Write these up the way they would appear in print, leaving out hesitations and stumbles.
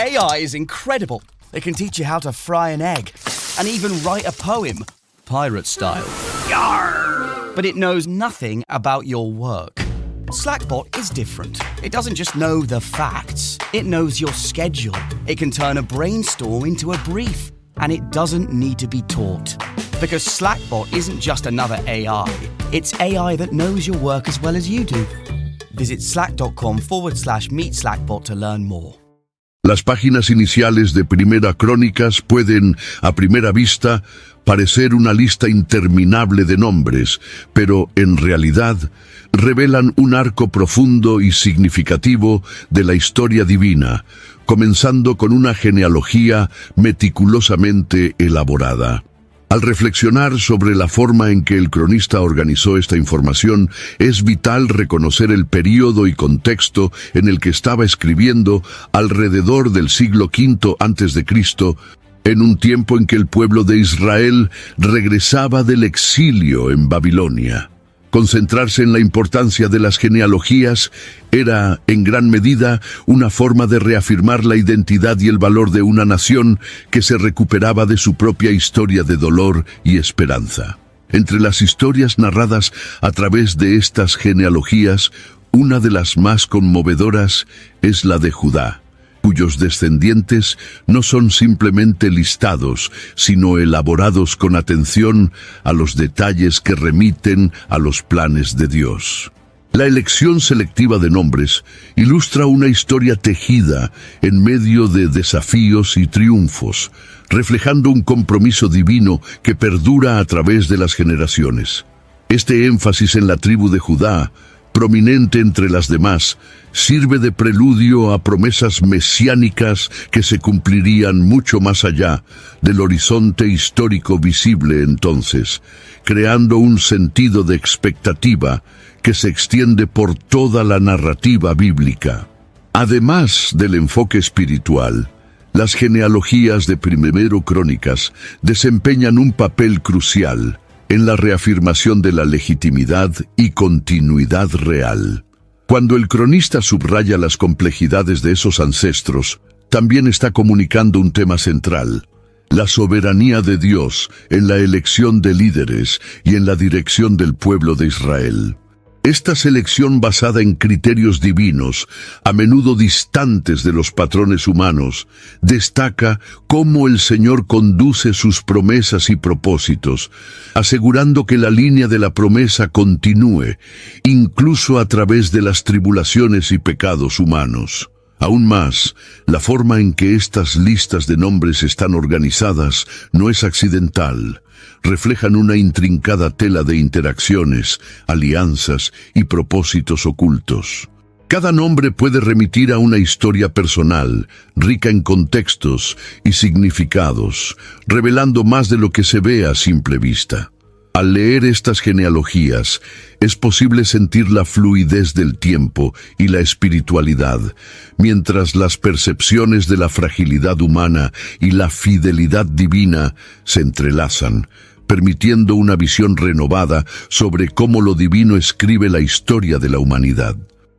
AI is incredible. It can teach you how to fry an egg and even write a poem, pirate style. Yarr! But it knows nothing about your work. Slackbot is different. It doesn't just know the facts. It knows your schedule. It can turn a brainstorm into a brief. And it doesn't need to be taught. Because Slackbot isn't just another AI. It's AI that knows your work as well as you do. Visit slack.com/meet Slackbot to learn more. Las páginas iniciales de Primera Crónicas pueden, a primera vista, parecer una lista interminable de nombres, pero en realidad revelan un arco profundo y significativo de la historia divina, comenzando con una genealogía meticulosamente elaborada. Al reflexionar sobre la forma en que el cronista organizó esta información, es vital reconocer el período y contexto en el que estaba escribiendo alrededor del siglo V a.C., en un tiempo en que el pueblo de Israel regresaba del exilio en Babilonia. Concentrarse en la importancia de las genealogías era, en gran medida, una forma de reafirmar la identidad y el valor de una nación que se recuperaba de su propia historia de dolor y esperanza. Entre las historias narradas a través de estas genealogías, una de las más conmovedoras es la de Judá, cuyos descendientes no son simplemente listados, sino elaborados con atención a los detalles que remiten a los planes de Dios. La elección selectiva de nombres ilustra una historia tejida en medio de desafíos y triunfos, reflejando un compromiso divino que perdura a través de las generaciones. Este énfasis en la tribu de Judá, prominente entre las demás, sirve de preludio a promesas mesiánicas que se cumplirían mucho más allá del horizonte histórico visible entonces, creando un sentido de expectativa que se extiende por toda la narrativa bíblica. Además del enfoque espiritual, las genealogías de Primero Crónicas desempeñan un papel crucial en la reafirmación de la legitimidad y continuidad real. Cuando el cronista subraya las complejidades de esos ancestros, también está comunicando un tema central: la soberanía de Dios en la elección de líderes y en la dirección del pueblo de Israel. Esta selección basada en criterios divinos, a menudo distantes de los patrones humanos, destaca cómo el Señor conduce sus promesas y propósitos, asegurando que la línea de la promesa continúe, incluso a través de las tribulaciones y pecados humanos. Aún más, la forma en que estas listas de nombres están organizadas no es accidental. Reflejan una intrincada tela de interacciones, alianzas y propósitos ocultos. Cada nombre puede remitir a una historia personal, rica en contextos y significados, revelando más de lo que se ve a simple vista. Al leer estas genealogías, es posible sentir la fluidez del tiempo y la espiritualidad, mientras las percepciones de la fragilidad humana y la fidelidad divina se entrelazan, permitiendo una visión renovada sobre cómo lo divino escribe la historia de la humanidad.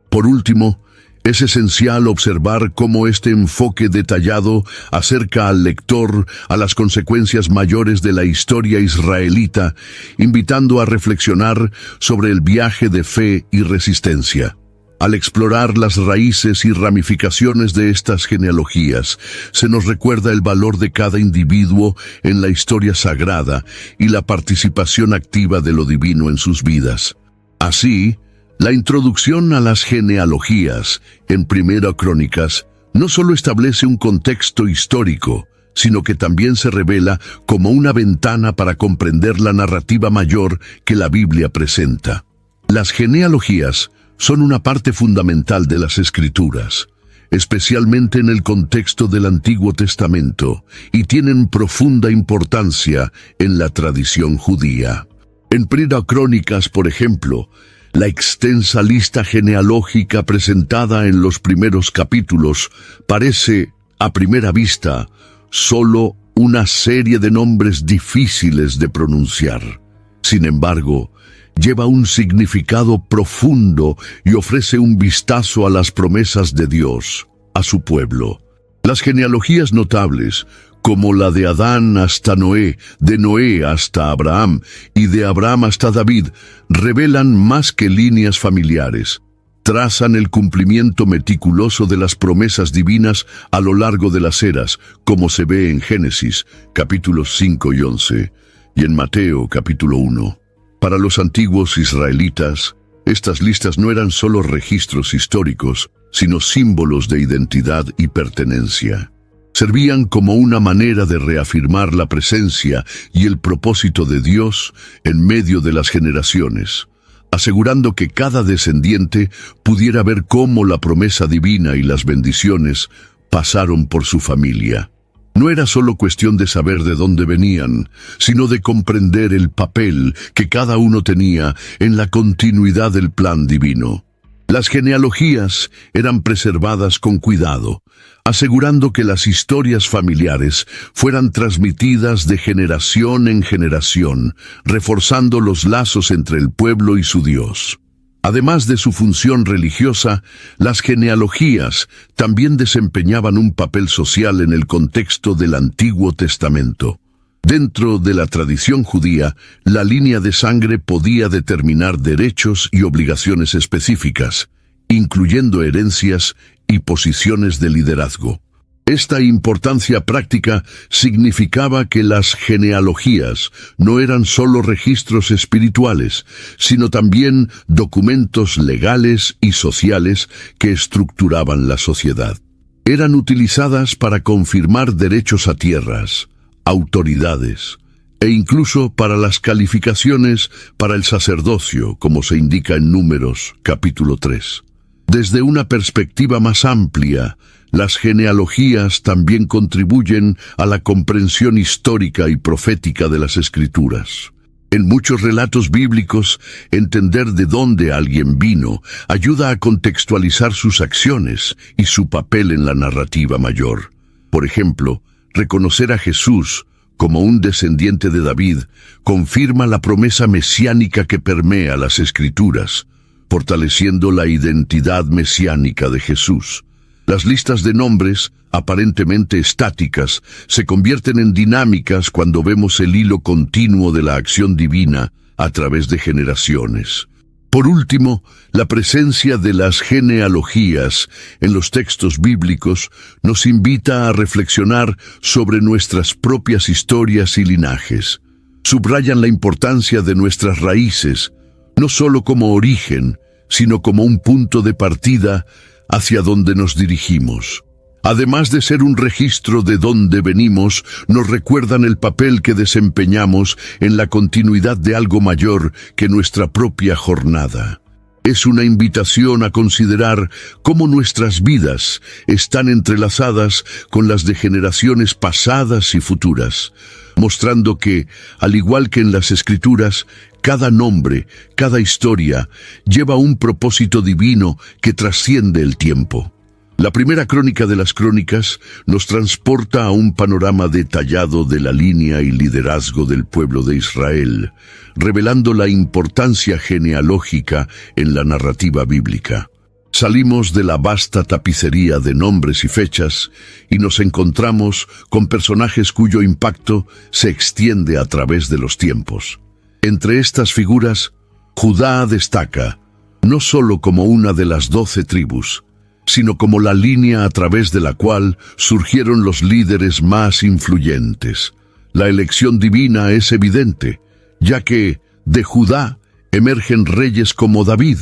Por último, es esencial observar cómo este enfoque detallado acerca al lector a las consecuencias mayores de la historia israelita, invitando a reflexionar sobre el viaje de fe y resistencia. Al explorar las raíces y ramificaciones de estas genealogías, se nos recuerda el valor de cada individuo en la historia sagrada y la participación activa de lo divino en sus vidas. Así, la introducción a las genealogías en Primera Crónicas no solo establece un contexto histórico, sino que también se revela como una ventana para comprender la narrativa mayor que la Biblia presenta. Las genealogías son una parte fundamental de las Escrituras, especialmente en el contexto del Antiguo Testamento, y tienen profunda importancia en la tradición judía. En Primera Crónicas, por ejemplo, la extensa lista genealógica presentada en los primeros capítulos parece, a primera vista, solo una serie de nombres difíciles de pronunciar. Sin embargo, lleva un significado profundo y ofrece un vistazo a las promesas de Dios, a su pueblo. Las genealogías notables, como la de Adán hasta Noé, de Noé hasta Abraham y de Abraham hasta David, revelan más que líneas familiares. Trazan el cumplimiento meticuloso de las promesas divinas a lo largo de las eras, como se ve en Génesis, capítulos 5 y 11, y en Mateo, capítulo 1. Para los antiguos israelitas, estas listas no eran solo registros históricos, sino símbolos de identidad y pertenencia. Servían como una manera de reafirmar la presencia y el propósito de Dios en medio de las generaciones, asegurando que cada descendiente pudiera ver cómo la promesa divina y las bendiciones pasaron por su familia. No era solo cuestión de saber de dónde venían, sino de comprender el papel que cada uno tenía en la continuidad del plan divino. Las genealogías eran preservadas con cuidado, asegurando que las historias familiares fueran transmitidas de generación en generación, reforzando los lazos entre el pueblo y su Dios. Además de su función religiosa, las genealogías también desempeñaban un papel social en el contexto del Antiguo Testamento. Dentro de la tradición judía, la línea de sangre podía determinar derechos y obligaciones específicas, incluyendo herencias y posiciones de liderazgo. Esta importancia práctica significaba que las genealogías no eran solo registros espirituales, sino también documentos legales y sociales que estructuraban la sociedad. Eran utilizadas para confirmar derechos a tierras, autoridades, e incluso para las calificaciones para el sacerdocio, como se indica en Números, capítulo 3. Desde una perspectiva más amplia, las genealogías también contribuyen a la comprensión histórica y profética de las Escrituras. En muchos relatos bíblicos, entender de dónde alguien vino ayuda a contextualizar sus acciones y su papel en la narrativa mayor. Por ejemplo, reconocer a Jesús como un descendiente de David confirma la promesa mesiánica que permea las Escrituras, fortaleciendo la identidad mesiánica de Jesús. Las listas de nombres, aparentemente estáticas, se convierten en dinámicas cuando vemos el hilo continuo de la acción divina a través de generaciones. Por último, la presencia de las genealogías en los textos bíblicos nos invita a reflexionar sobre nuestras propias historias y linajes. Subrayan la importancia de nuestras raíces, no solo como origen, sino como un punto de partida hacia donde nos dirigimos. Además de ser un registro de dónde venimos, nos recuerdan el papel que desempeñamos en la continuidad de algo mayor que nuestra propia jornada. Es una invitación a considerar cómo nuestras vidas están entrelazadas con las de generaciones pasadas y futuras, mostrando que, al igual que en las Escrituras, cada nombre, cada historia, lleva un propósito divino que trasciende el tiempo. La primera crónica de las crónicas nos transporta a un panorama detallado de la línea y liderazgo del pueblo de Israel, revelando la importancia genealógica en la narrativa bíblica. Salimos de la vasta tapicería de nombres y fechas y nos encontramos con personajes cuyo impacto se extiende a través de los tiempos. Entre estas figuras, Judá destaca, no solo como una de las 12 tribus, sino como la línea a través de la cual surgieron los líderes más influyentes. La elección divina es evidente, ya que de Judá emergen reyes como David,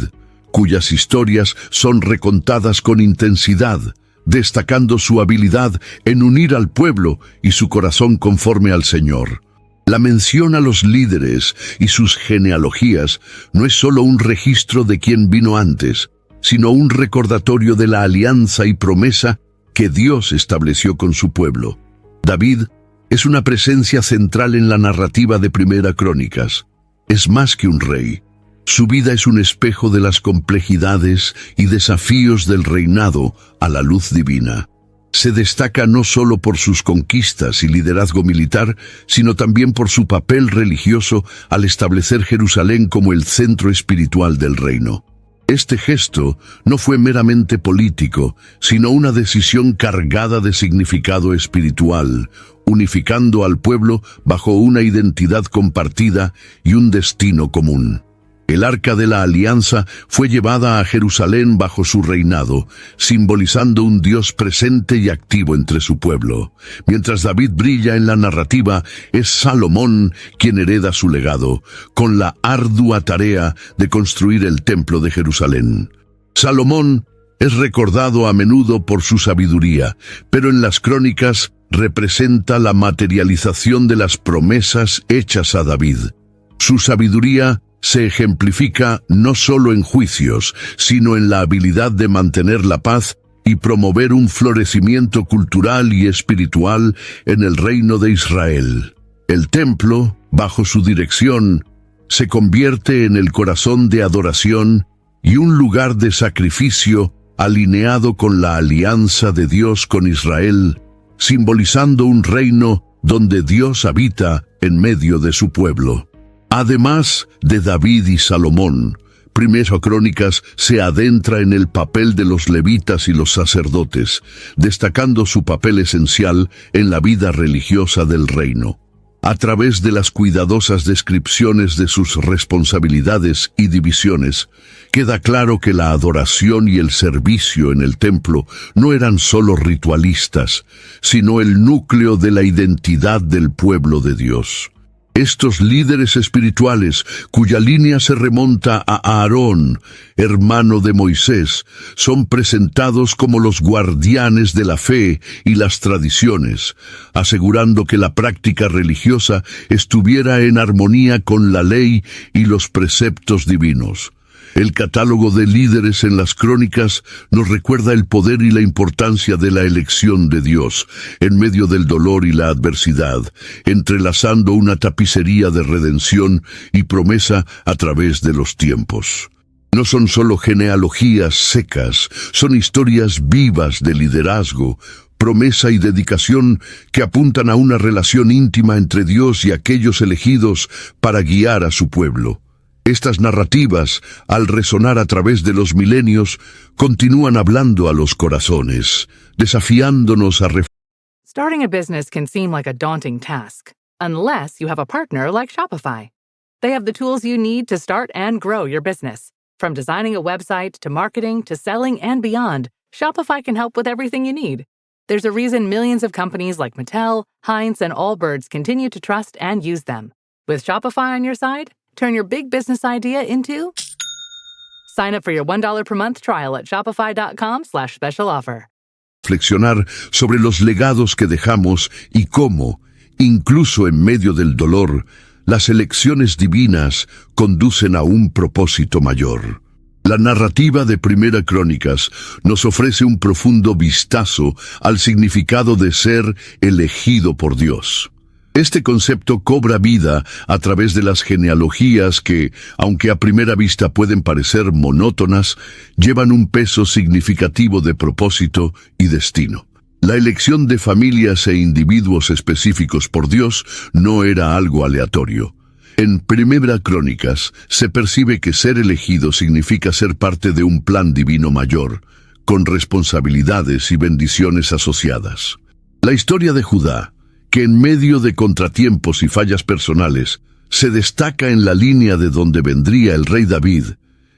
cuyas historias son recontadas con intensidad, destacando su habilidad en unir al pueblo y su corazón conforme al Señor. La mención a los líderes y sus genealogías no es solo un registro de quién vino antes, sino un recordatorio de la alianza y promesa que Dios estableció con su pueblo. David es una presencia central en la narrativa de Primera Crónicas. Es más que un rey. Su vida es un espejo de las complejidades y desafíos del reinado a la luz divina. Se destaca no solo por sus conquistas y liderazgo militar, sino también por su papel religioso al establecer Jerusalén como el centro espiritual del reino. Este gesto no fue meramente político, sino una decisión cargada de significado espiritual, unificando al pueblo bajo una identidad compartida y un destino común. El Arca de la Alianza fue llevada a Jerusalén bajo su reinado, simbolizando un Dios presente y activo entre su pueblo. Mientras David brilla en la narrativa, es Salomón quien hereda su legado, con la ardua tarea de construir el Templo de Jerusalén. Salomón es recordado a menudo por su sabiduría, pero en las crónicas representa la materialización de las promesas hechas a David. Su sabiduría se ejemplifica no solo en juicios, sino en la habilidad de mantener la paz y promover un florecimiento cultural y espiritual en el reino de Israel. El templo, bajo su dirección, se convierte en el corazón de adoración y un lugar de sacrificio alineado con la alianza de Dios con Israel, simbolizando un reino donde Dios habita en medio de su pueblo. Además de David y Salomón, Primera Crónicas se adentra en el papel de los levitas y los sacerdotes, destacando su papel esencial en la vida religiosa del reino. A través de las cuidadosas descripciones de sus responsabilidades y divisiones, queda claro que la adoración y el servicio en el templo no eran solo ritualistas, sino el núcleo de la identidad del pueblo de Dios. Estos líderes espirituales, cuya línea se remonta a Aarón, hermano de Moisés, son presentados como los guardianes de la fe y las tradiciones, asegurando que la práctica religiosa estuviera en armonía con la ley y los preceptos divinos. El catálogo de líderes en las crónicas nos recuerda el poder y la importancia de la elección de Dios en medio del dolor y la adversidad, entrelazando una tapicería de redención y promesa a través de los tiempos. No son solo genealogías secas, son historias vivas de liderazgo, promesa y dedicación que apuntan a una relación íntima entre Dios y aquellos elegidos para guiar a su pueblo. Estas narrativas, al resonar a través de los milenios, continúan hablando a los corazones, desafiándonos a Starting a business can seem like a daunting task, unless you have a partner like Shopify. They have the tools you need to start and grow your business. From designing a website to marketing to selling and beyond, Shopify can help with everything you need. There's a reason millions of companies like Mattel, Heinz, and Allbirds continue to trust and use them. With Shopify on your side, turn your big business idea into... Sign up for your $1 per month trial at shopify.com/special offer. Reflexionar sobre los legados que dejamos y cómo, incluso en medio del dolor, las elecciones divinas conducen a un propósito mayor. La narrativa de Primera Crónicas nos ofrece un profundo vistazo al significado de ser elegido por Dios. Este concepto cobra vida a través de las genealogías que, aunque a primera vista pueden parecer monótonas, llevan un peso significativo de propósito y destino. La elección de familias e individuos específicos por Dios no era algo aleatorio. En Primera Crónicas se percibe que ser elegido significa ser parte de un plan divino mayor, con responsabilidades y bendiciones asociadas. La historia de Judá, que en medio de contratiempos y fallas personales, se destaca en la línea de donde vendría el rey David,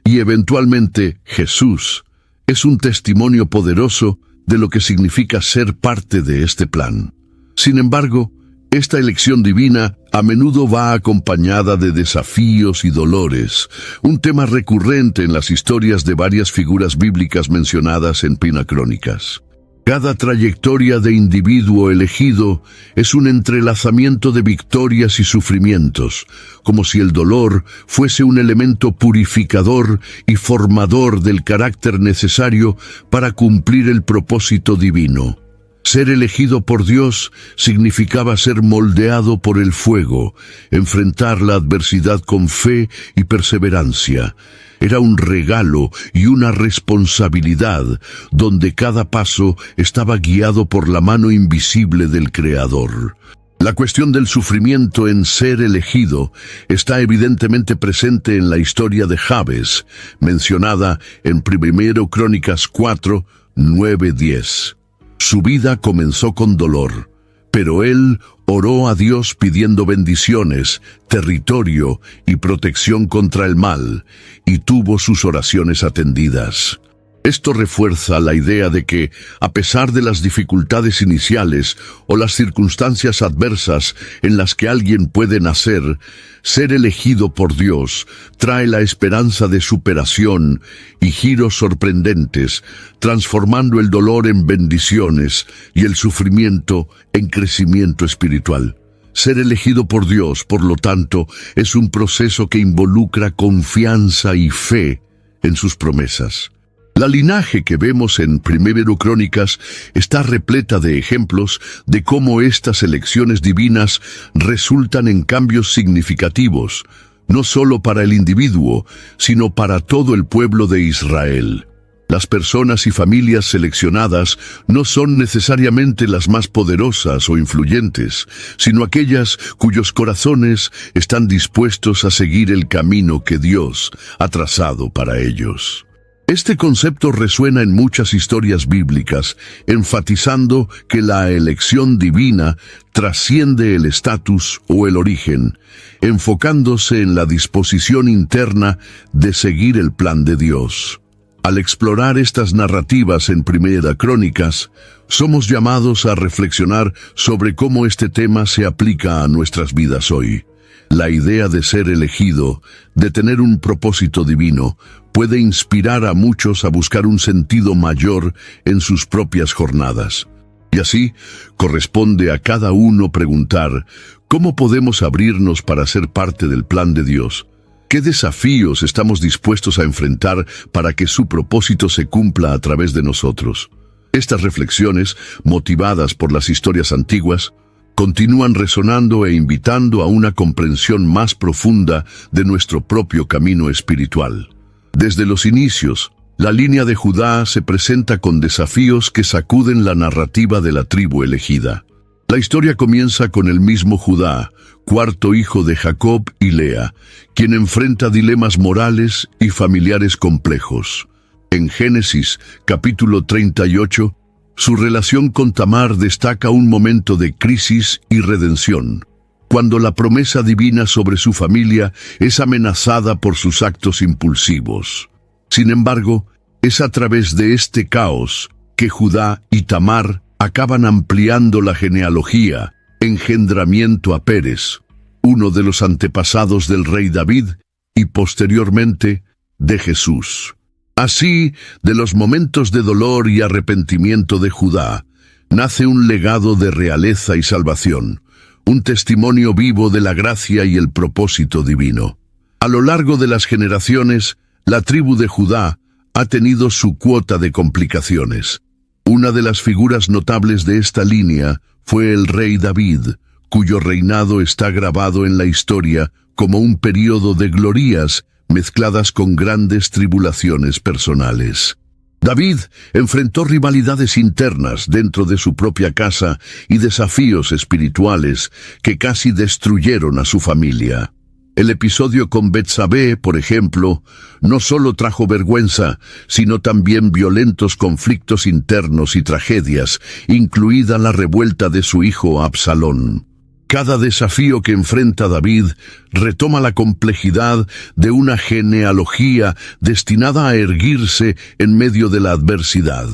y eventualmente Jesús, es un testimonio poderoso de lo que significa ser parte de este plan. Sin embargo, esta elección divina a menudo va acompañada de desafíos y dolores, un tema recurrente en las historias de varias figuras bíblicas mencionadas en Primera Crónicas. Cada trayectoria de individuo elegido es un entrelazamiento de victorias y sufrimientos, como si el dolor fuese un elemento purificador y formador del carácter necesario para cumplir el propósito divino. Ser elegido por Dios significaba ser moldeado por el fuego, enfrentar la adversidad con fe y perseverancia. Era un regalo y una responsabilidad, donde cada paso estaba guiado por la mano invisible del Creador. La cuestión del sufrimiento en ser elegido está evidentemente presente en la historia de Jabes, mencionada en 1 Crónicas 4, 9, 10. Su vida comenzó con dolor, pero él oró a Dios pidiendo bendiciones, territorio y protección contra el mal, y tuvo sus oraciones atendidas. Esto refuerza la idea de que, a pesar de las dificultades iniciales o las circunstancias adversas en las que alguien puede nacer, ser elegido por Dios trae la esperanza de superación y giros sorprendentes, transformando el dolor en bendiciones y el sufrimiento en crecimiento espiritual. Ser elegido por Dios, por lo tanto, es un proceso que involucra confianza y fe en sus promesas. La linaje que vemos en 1 Crónicas está repleta de ejemplos de cómo estas elecciones divinas resultan en cambios significativos, no solo para el individuo, sino para todo el pueblo de Israel. Las personas y familias seleccionadas no son necesariamente las más poderosas o influyentes, sino aquellas cuyos corazones están dispuestos a seguir el camino que Dios ha trazado para ellos. Este concepto resuena en muchas historias bíblicas, enfatizando que la elección divina trasciende el estatus o el origen, enfocándose en la disposición interna de seguir el plan de Dios. Al explorar estas narrativas en 1 Crónicas, somos llamados a reflexionar sobre cómo este tema se aplica a nuestras vidas hoy. La idea de ser elegido, de tener un propósito divino, puede inspirar a muchos a buscar un sentido mayor en sus propias jornadas. Y así, corresponde a cada uno preguntar, ¿cómo podemos abrirnos para ser parte del plan de Dios? ¿Qué desafíos estamos dispuestos a enfrentar para que su propósito se cumpla a través de nosotros? Estas reflexiones, motivadas por las historias antiguas, continúan resonando e invitando a una comprensión más profunda de nuestro propio camino espiritual. Desde los inicios, la línea de Judá se presenta con desafíos que sacuden la narrativa de la tribu elegida. La historia comienza con el mismo Judá, cuarto hijo de Jacob y Lea, quien enfrenta dilemas morales y familiares complejos. En Génesis, capítulo 38, su relación con Tamar destaca un momento de crisis y redención, cuando la promesa divina sobre su familia es amenazada por sus actos impulsivos. Sin embargo, es a través de este caos que Judá y Tamar acaban ampliando la genealogía, engendramiento a Pérez, uno de los antepasados del rey David y posteriormente de Jesús. Así, de los momentos de dolor y arrepentimiento de Judá, nace un legado de realeza y salvación, un testimonio vivo de la gracia y el propósito divino. A lo largo de las generaciones, la tribu de Judá ha tenido su cuota de complicaciones. Una de las figuras notables de esta línea fue el rey David, cuyo reinado está grabado en la historia como un período de glorias mezcladas con grandes tribulaciones personales. David enfrentó rivalidades internas dentro de su propia casa y desafíos espirituales que casi destruyeron a su familia. El episodio con Betsabé, por ejemplo, no solo trajo vergüenza, sino también violentos conflictos internos y tragedias, incluida la revuelta de su hijo Absalón. Cada desafío que enfrenta David retoma la complejidad de una genealogía destinada a erguirse en medio de la adversidad,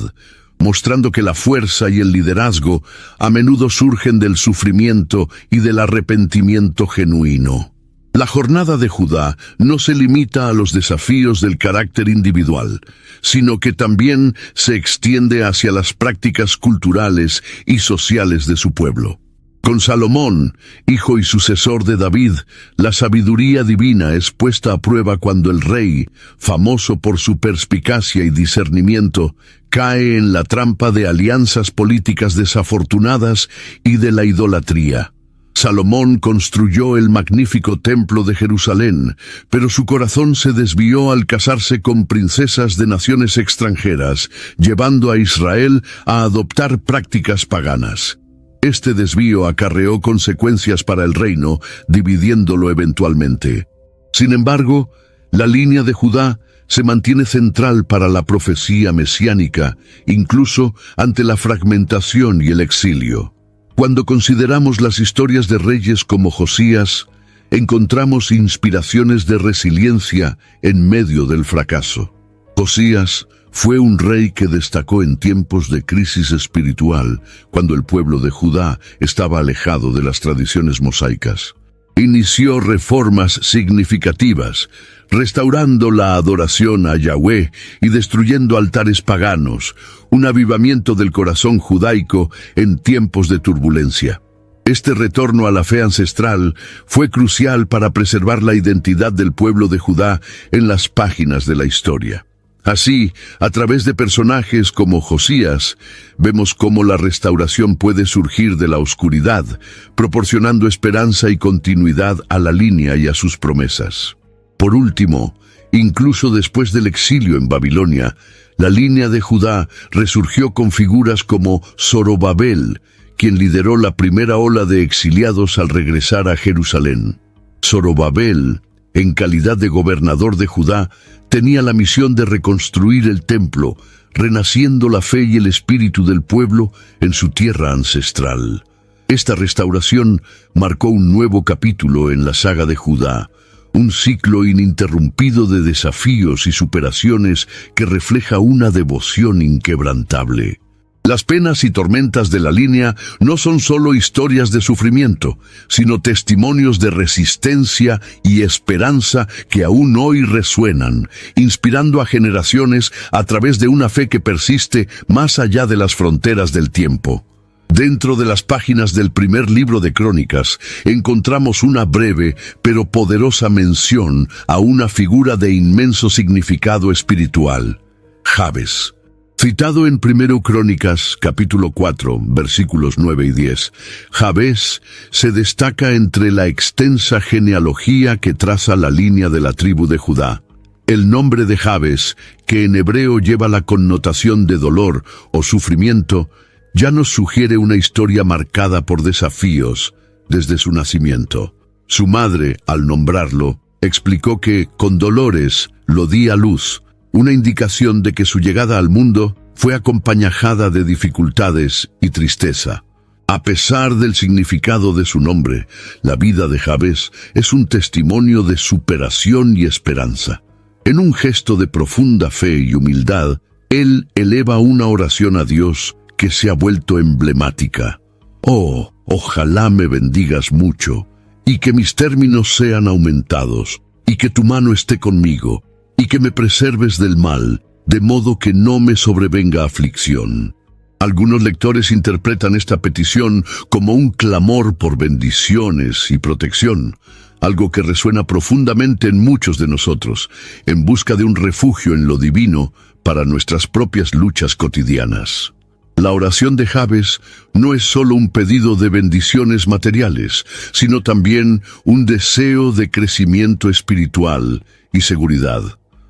mostrando que la fuerza y el liderazgo a menudo surgen del sufrimiento y del arrepentimiento genuino. La jornada de Judá no se limita a los desafíos del carácter individual, sino que también se extiende hacia las prácticas culturales y sociales de su pueblo. Con Salomón, hijo y sucesor de David, la sabiduría divina es puesta a prueba cuando el rey, famoso por su perspicacia y discernimiento, cae en la trampa de alianzas políticas desafortunadas y de la idolatría. Salomón construyó el magnífico templo de Jerusalén, pero su corazón se desvió al casarse con princesas de naciones extranjeras, llevando a Israel a adoptar prácticas paganas. Este desvío acarreó consecuencias para el reino, dividiéndolo eventualmente. Sin embargo, la línea de Judá se mantiene central para la profecía mesiánica, incluso ante la fragmentación y el exilio. Cuando consideramos las historias de reyes como Josías, encontramos inspiraciones de resiliencia en medio del fracaso. Josías fue un rey que destacó en tiempos de crisis espiritual, cuando el pueblo de Judá estaba alejado de las tradiciones mosaicas. Inició reformas significativas, restaurando la adoración a Yahweh y destruyendo altares paganos, un avivamiento del corazón judaico en tiempos de turbulencia. Este retorno a la fe ancestral fue crucial para preservar la identidad del pueblo de Judá en las páginas de la historia. Así, a través de personajes como Josías, vemos cómo la restauración puede surgir de la oscuridad, proporcionando esperanza y continuidad a la línea y a sus promesas. Por último, incluso después del exilio en Babilonia, la línea de Judá resurgió con figuras como Zorobabel, quien lideró la primera ola de exiliados al regresar a Jerusalén. Zorobabel, en calidad de gobernador de Judá, tenía la misión de reconstruir el templo, renaciendo la fe y el espíritu del pueblo en su tierra ancestral. Esta restauración marcó un nuevo capítulo en la saga de Judá, un ciclo ininterrumpido de desafíos y superaciones que refleja una devoción inquebrantable. Las penas y tormentas de la línea no son solo historias de sufrimiento, sino testimonios de resistencia y esperanza que aún hoy resuenan, inspirando a generaciones a través de una fe que persiste más allá de las fronteras del tiempo. Dentro de las páginas del primer libro de Crónicas, encontramos una breve pero poderosa mención a una figura de inmenso significado espiritual: Jabes. Citado en 1 Crónicas, capítulo 4, versículos 9 y 10, Jabes se destaca entre la extensa genealogía que traza la línea de la tribu de Judá. El nombre de Jabes, que en hebreo lleva la connotación de dolor o sufrimiento, ya nos sugiere una historia marcada por desafíos desde su nacimiento. Su madre, al nombrarlo, explicó que con dolores lo di a luz, una indicación de que su llegada al mundo fue acompañada de dificultades y tristeza. A pesar del significado de su nombre, la vida de Jabes es un testimonio de superación y esperanza. En un gesto de profunda fe y humildad, él eleva una oración a Dios que se ha vuelto emblemática. Oh, ojalá me bendigas mucho, y que mis términos sean aumentados, y que tu mano esté conmigo, y que me preserves del mal, de modo que no me sobrevenga aflicción. Algunos lectores interpretan esta petición como un clamor por bendiciones y protección, algo que resuena profundamente en muchos de nosotros, en busca de un refugio en lo divino para nuestras propias luchas cotidianas. La oración de Jabes no es solo un pedido de bendiciones materiales, sino también un deseo de crecimiento espiritual y seguridad.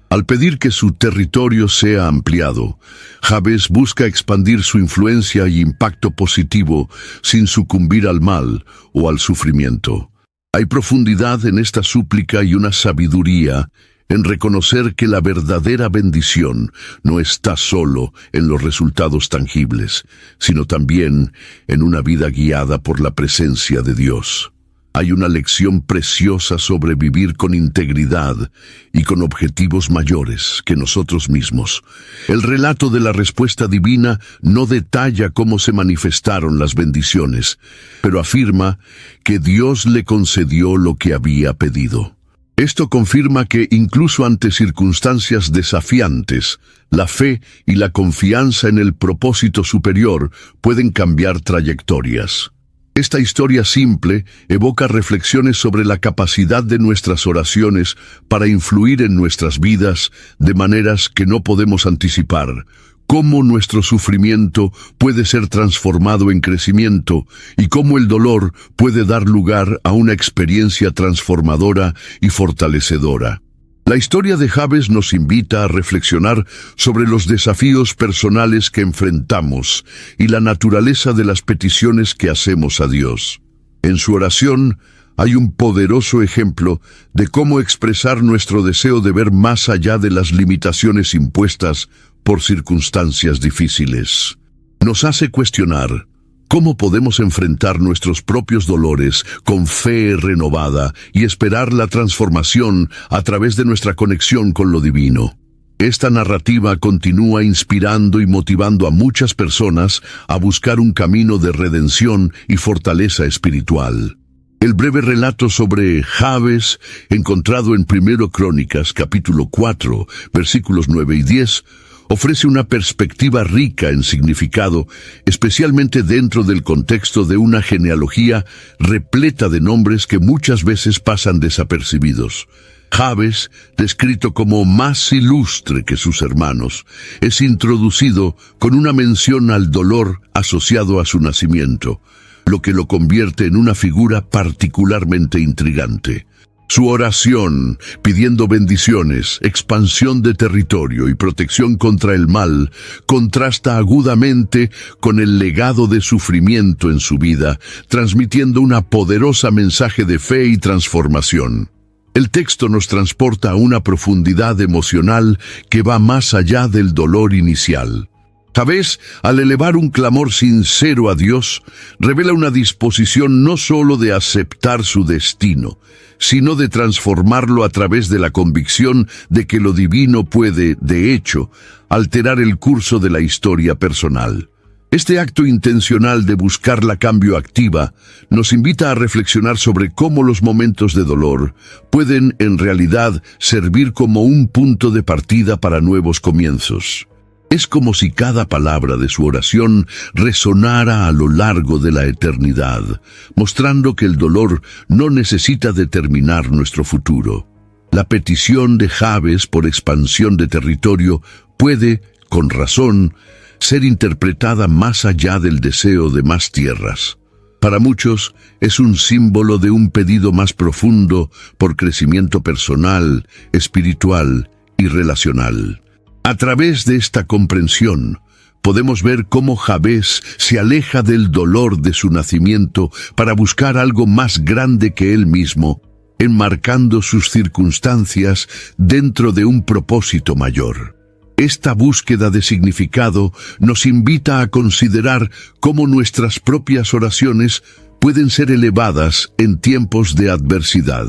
Al pedir que su territorio sea ampliado, Jabes busca expandir su influencia y impacto positivo sin sucumbir al mal o al sufrimiento. Hay profundidad en esta súplica y una sabiduría en reconocer que la verdadera bendición no está solo en los resultados tangibles, sino también en una vida guiada por la presencia de Dios. Hay una lección preciosa sobre vivir con integridad y con objetivos mayores que nosotros mismos. El relato de la respuesta divina no detalla cómo se manifestaron las bendiciones, pero afirma que Dios le concedió lo que había pedido. Esto confirma que incluso ante circunstancias desafiantes, la fe y la confianza en el propósito superior pueden cambiar trayectorias. Esta historia simple evoca reflexiones sobre la capacidad de nuestras oraciones para influir en nuestras vidas de maneras que no podemos anticipar, cómo nuestro sufrimiento puede ser transformado en crecimiento y cómo el dolor puede dar lugar a una experiencia transformadora y fortalecedora. La historia de Jabes nos invita a reflexionar sobre los desafíos personales que enfrentamos y la naturaleza de las peticiones que hacemos a Dios. En su oración hay un poderoso ejemplo de cómo expresar nuestro deseo de ver más allá de las limitaciones impuestas por circunstancias difíciles. Nos hace cuestionar cómo podemos enfrentar nuestros propios dolores con fe renovada y esperar la transformación a través de nuestra conexión con lo divino. Esta narrativa continúa inspirando y motivando a muchas personas a buscar un camino de redención y fortaleza espiritual. El breve relato sobre Jabes, encontrado en 1 Crónicas, capítulo 4, versículos 9 y 10, ofrece una perspectiva rica en significado, especialmente dentro del contexto de una genealogía repleta de nombres que muchas veces pasan desapercibidos. Jabes, descrito como más ilustre que sus hermanos, es introducido con una mención al dolor asociado a su nacimiento, lo que lo convierte en una figura particularmente intrigante. Su oración, pidiendo bendiciones, expansión de territorio y protección contra el mal, contrasta agudamente con el legado de sufrimiento en su vida, transmitiendo una poderosa mensaje de fe y transformación. El texto nos transporta a una profundidad emocional que va más allá del dolor inicial. Jabes, al elevar un clamor sincero a Dios, revela una disposición no solo de aceptar su destino, sino de transformarlo a través de la convicción de que lo divino puede, de hecho, alterar el curso de la historia personal. Este acto intencional de buscar la cambio activa nos invita a reflexionar sobre cómo los momentos de dolor pueden, en realidad, servir como un punto de partida para nuevos comienzos. Es como si cada palabra de su oración resonara a lo largo de la eternidad, mostrando que el dolor no necesita determinar nuestro futuro. La petición de Jabes por expansión de territorio puede, con razón, ser interpretada más allá del deseo de más tierras. Para muchos es un símbolo de un pedido más profundo por crecimiento personal, espiritual y relacional. A través de esta comprensión, podemos ver cómo Jabes se aleja del dolor de su nacimiento para buscar algo más grande que él mismo, enmarcando sus circunstancias dentro de un propósito mayor. Esta búsqueda de significado nos invita a considerar cómo nuestras propias oraciones pueden ser elevadas en tiempos de adversidad.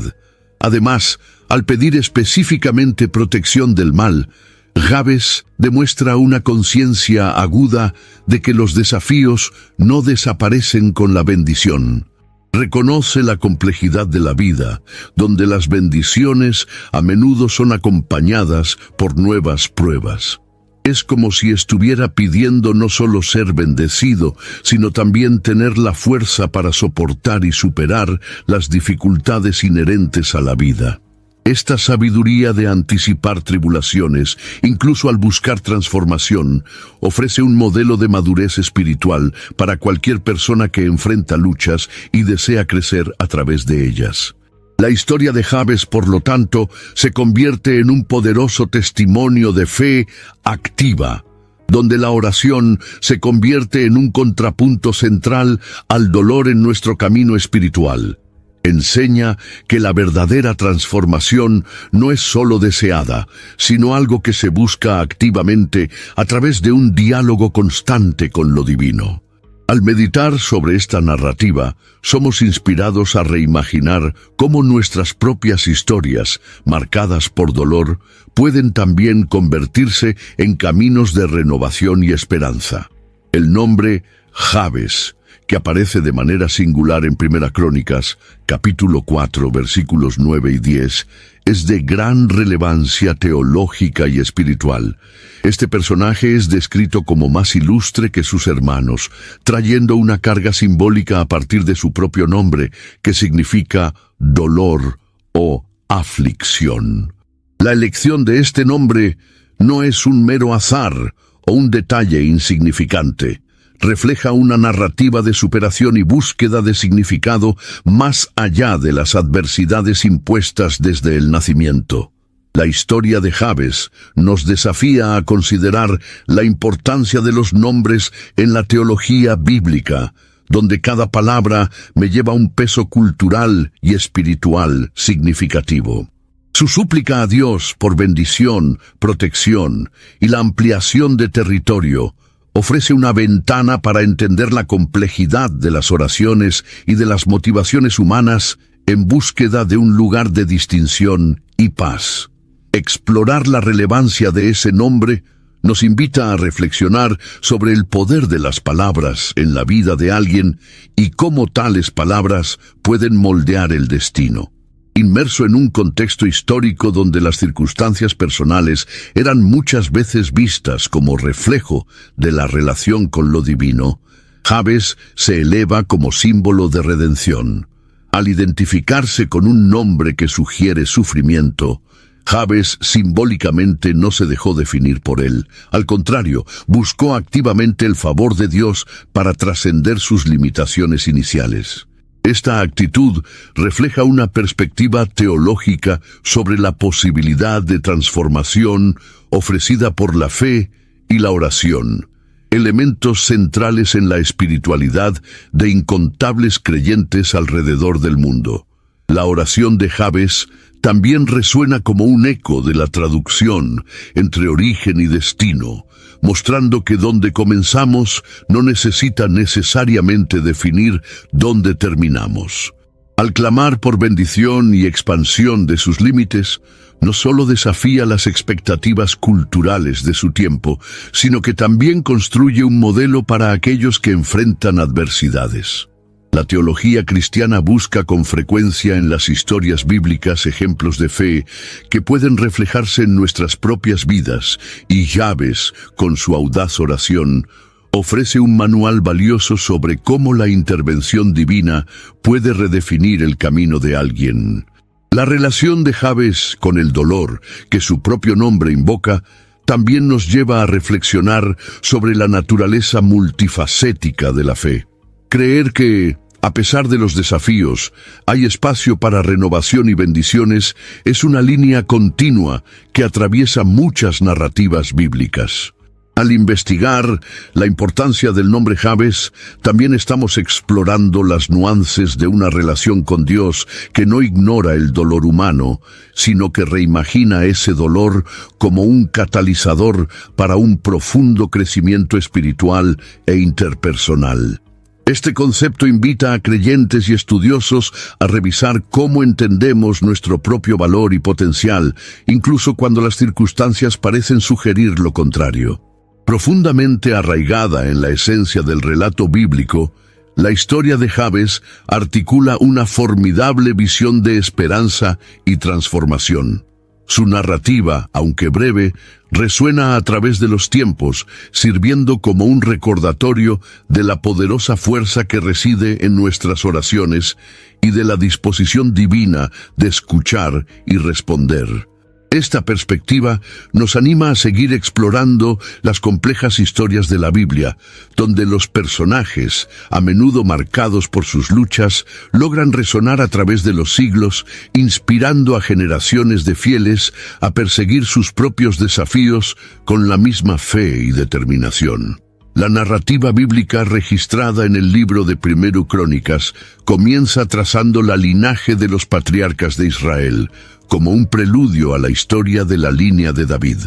Además, al pedir específicamente protección del mal, Jabes demuestra una conciencia aguda de que los desafíos no desaparecen con la bendición. Reconoce la complejidad de la vida, donde las bendiciones a menudo son acompañadas por nuevas pruebas. Es como si estuviera pidiendo no solo ser bendecido, sino también tener la fuerza para soportar y superar las dificultades inherentes a la vida. Esta sabiduría de anticipar tribulaciones, incluso al buscar transformación, ofrece un modelo de madurez espiritual para cualquier persona que enfrenta luchas y desea crecer a través de ellas. La historia de Jabes, por lo tanto, se convierte en un poderoso testimonio de fe activa, donde la oración se convierte en un contrapunto central al dolor en nuestro camino espiritual. Enseña que la verdadera transformación no es solo deseada, sino algo que se busca activamente a través de un diálogo constante con lo divino. Al meditar sobre esta narrativa, somos inspirados a reimaginar cómo nuestras propias historias, marcadas por dolor, pueden también convertirse en caminos de renovación y esperanza. El nombre Jabes, que aparece de manera singular en 1 Crónicas, capítulo 4, versículos 9 y 10, es de gran relevancia teológica y espiritual. Este personaje es descrito como más ilustre que sus hermanos, trayendo una carga simbólica a partir de su propio nombre, que significa dolor o aflicción. La elección de este nombre no es un mero azar o un detalle insignificante. Refleja una narrativa de superación y búsqueda de significado más allá de las adversidades impuestas desde el nacimiento. La historia de Jabes nos desafía a considerar la importancia de los nombres en la teología bíblica, donde cada palabra me lleva un peso cultural y espiritual significativo. Su súplica a Dios por bendición, protección y la ampliación de territorio ofrece una ventana para entender la complejidad de las oraciones y de las motivaciones humanas en búsqueda de un lugar de distinción y paz. Explorar la relevancia de ese nombre nos invita a reflexionar sobre el poder de las palabras en la vida de alguien y cómo tales palabras pueden moldear el destino. Inmerso en un contexto histórico donde las circunstancias personales eran muchas veces vistas como reflejo de la relación con lo divino, Jabes se eleva como símbolo de redención. Al identificarse con un nombre que sugiere sufrimiento, Jabes simbólicamente no se dejó definir por él. Al contrario, buscó activamente el favor de Dios para trascender sus limitaciones iniciales. Esta actitud refleja una perspectiva teológica sobre la posibilidad de transformación ofrecida por la fe y la oración, elementos centrales en la espiritualidad de incontables creyentes alrededor del mundo. La oración de Jabes también resuena como un eco de la traducción entre origen y destino, mostrando que donde comenzamos no necesita necesariamente definir dónde terminamos. Al clamar por bendición y expansión de sus límites, no solo desafía las expectativas culturales de su tiempo, sino que también construye un modelo para aquellos que enfrentan adversidades. La teología cristiana busca con frecuencia en las historias bíblicas ejemplos de fe que pueden reflejarse en nuestras propias vidas, y Jabes, con su audaz oración, ofrece un manual valioso sobre cómo la intervención divina puede redefinir el camino de alguien. La relación de Jabes con el dolor, que su propio nombre invoca, también nos lleva a reflexionar sobre la naturaleza multifacética de la fe. Creer que, a pesar de los desafíos, hay espacio para renovación y bendiciones es una línea continua que atraviesa muchas narrativas bíblicas. Al investigar la importancia del nombre Jabes, también estamos explorando las nuances de una relación con Dios que no ignora el dolor humano, sino que reimagina ese dolor como un catalizador para un profundo crecimiento espiritual e interpersonal. Este concepto invita a creyentes y estudiosos a revisar cómo entendemos nuestro propio valor y potencial, incluso cuando las circunstancias parecen sugerir lo contrario. Profundamente arraigada en la esencia del relato bíblico, la historia de Jabes articula una formidable visión de esperanza y transformación. Su narrativa, aunque breve, resuena a través de los tiempos, sirviendo como un recordatorio de la poderosa fuerza que reside en nuestras oraciones y de la disposición divina de escuchar y responder. Esta perspectiva nos anima a seguir explorando las complejas historias de la Biblia, donde los personajes, a menudo marcados por sus luchas, logran resonar a través de los siglos, inspirando a generaciones de fieles a perseguir sus propios desafíos con la misma fe y determinación. La narrativa bíblica registrada en el libro de Primero Crónicas comienza trazando la linaje de los patriarcas de Israel, como un preludio a la historia de la línea de David.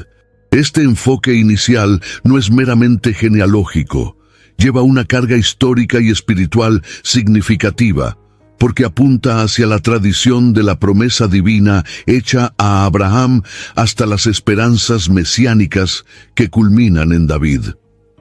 Este enfoque inicial no es meramente genealógico, lleva una carga histórica y espiritual significativa, porque apunta hacia la tradición de la promesa divina hecha a Abraham hasta las esperanzas mesiánicas que culminan en David.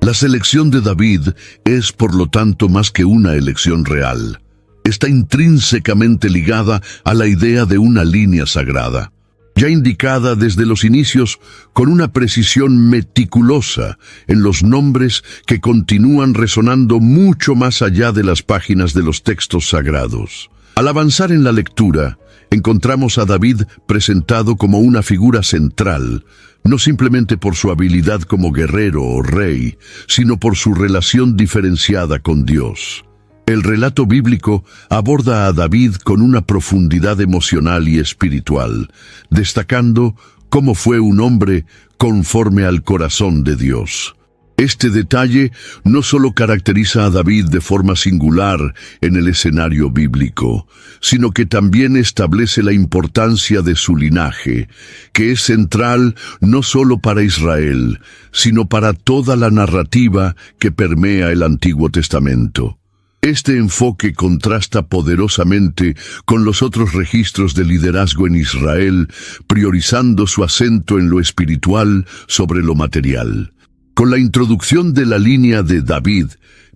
La selección de David es, por lo tanto, más que una elección real. Está intrínsecamente ligada a la idea de una línea sagrada, ya indicada desde los inicios con una precisión meticulosa en los nombres que continúan resonando mucho más allá de las páginas de los textos sagrados. Al avanzar en la lectura, encontramos a David presentado como una figura central, no simplemente por su habilidad como guerrero o rey, sino por su relación diferenciada con Dios. El relato bíblico aborda a David con una profundidad emocional y espiritual, destacando cómo fue un hombre conforme al corazón de Dios. Este detalle no solo caracteriza a David de forma singular en el escenario bíblico, sino que también establece la importancia de su linaje, que es central no solo para Israel, sino para toda la narrativa que permea el Antiguo Testamento. Este enfoque contrasta poderosamente con los otros registros de liderazgo en Israel, priorizando su acento en lo espiritual sobre lo material. Con la introducción de la línea de David,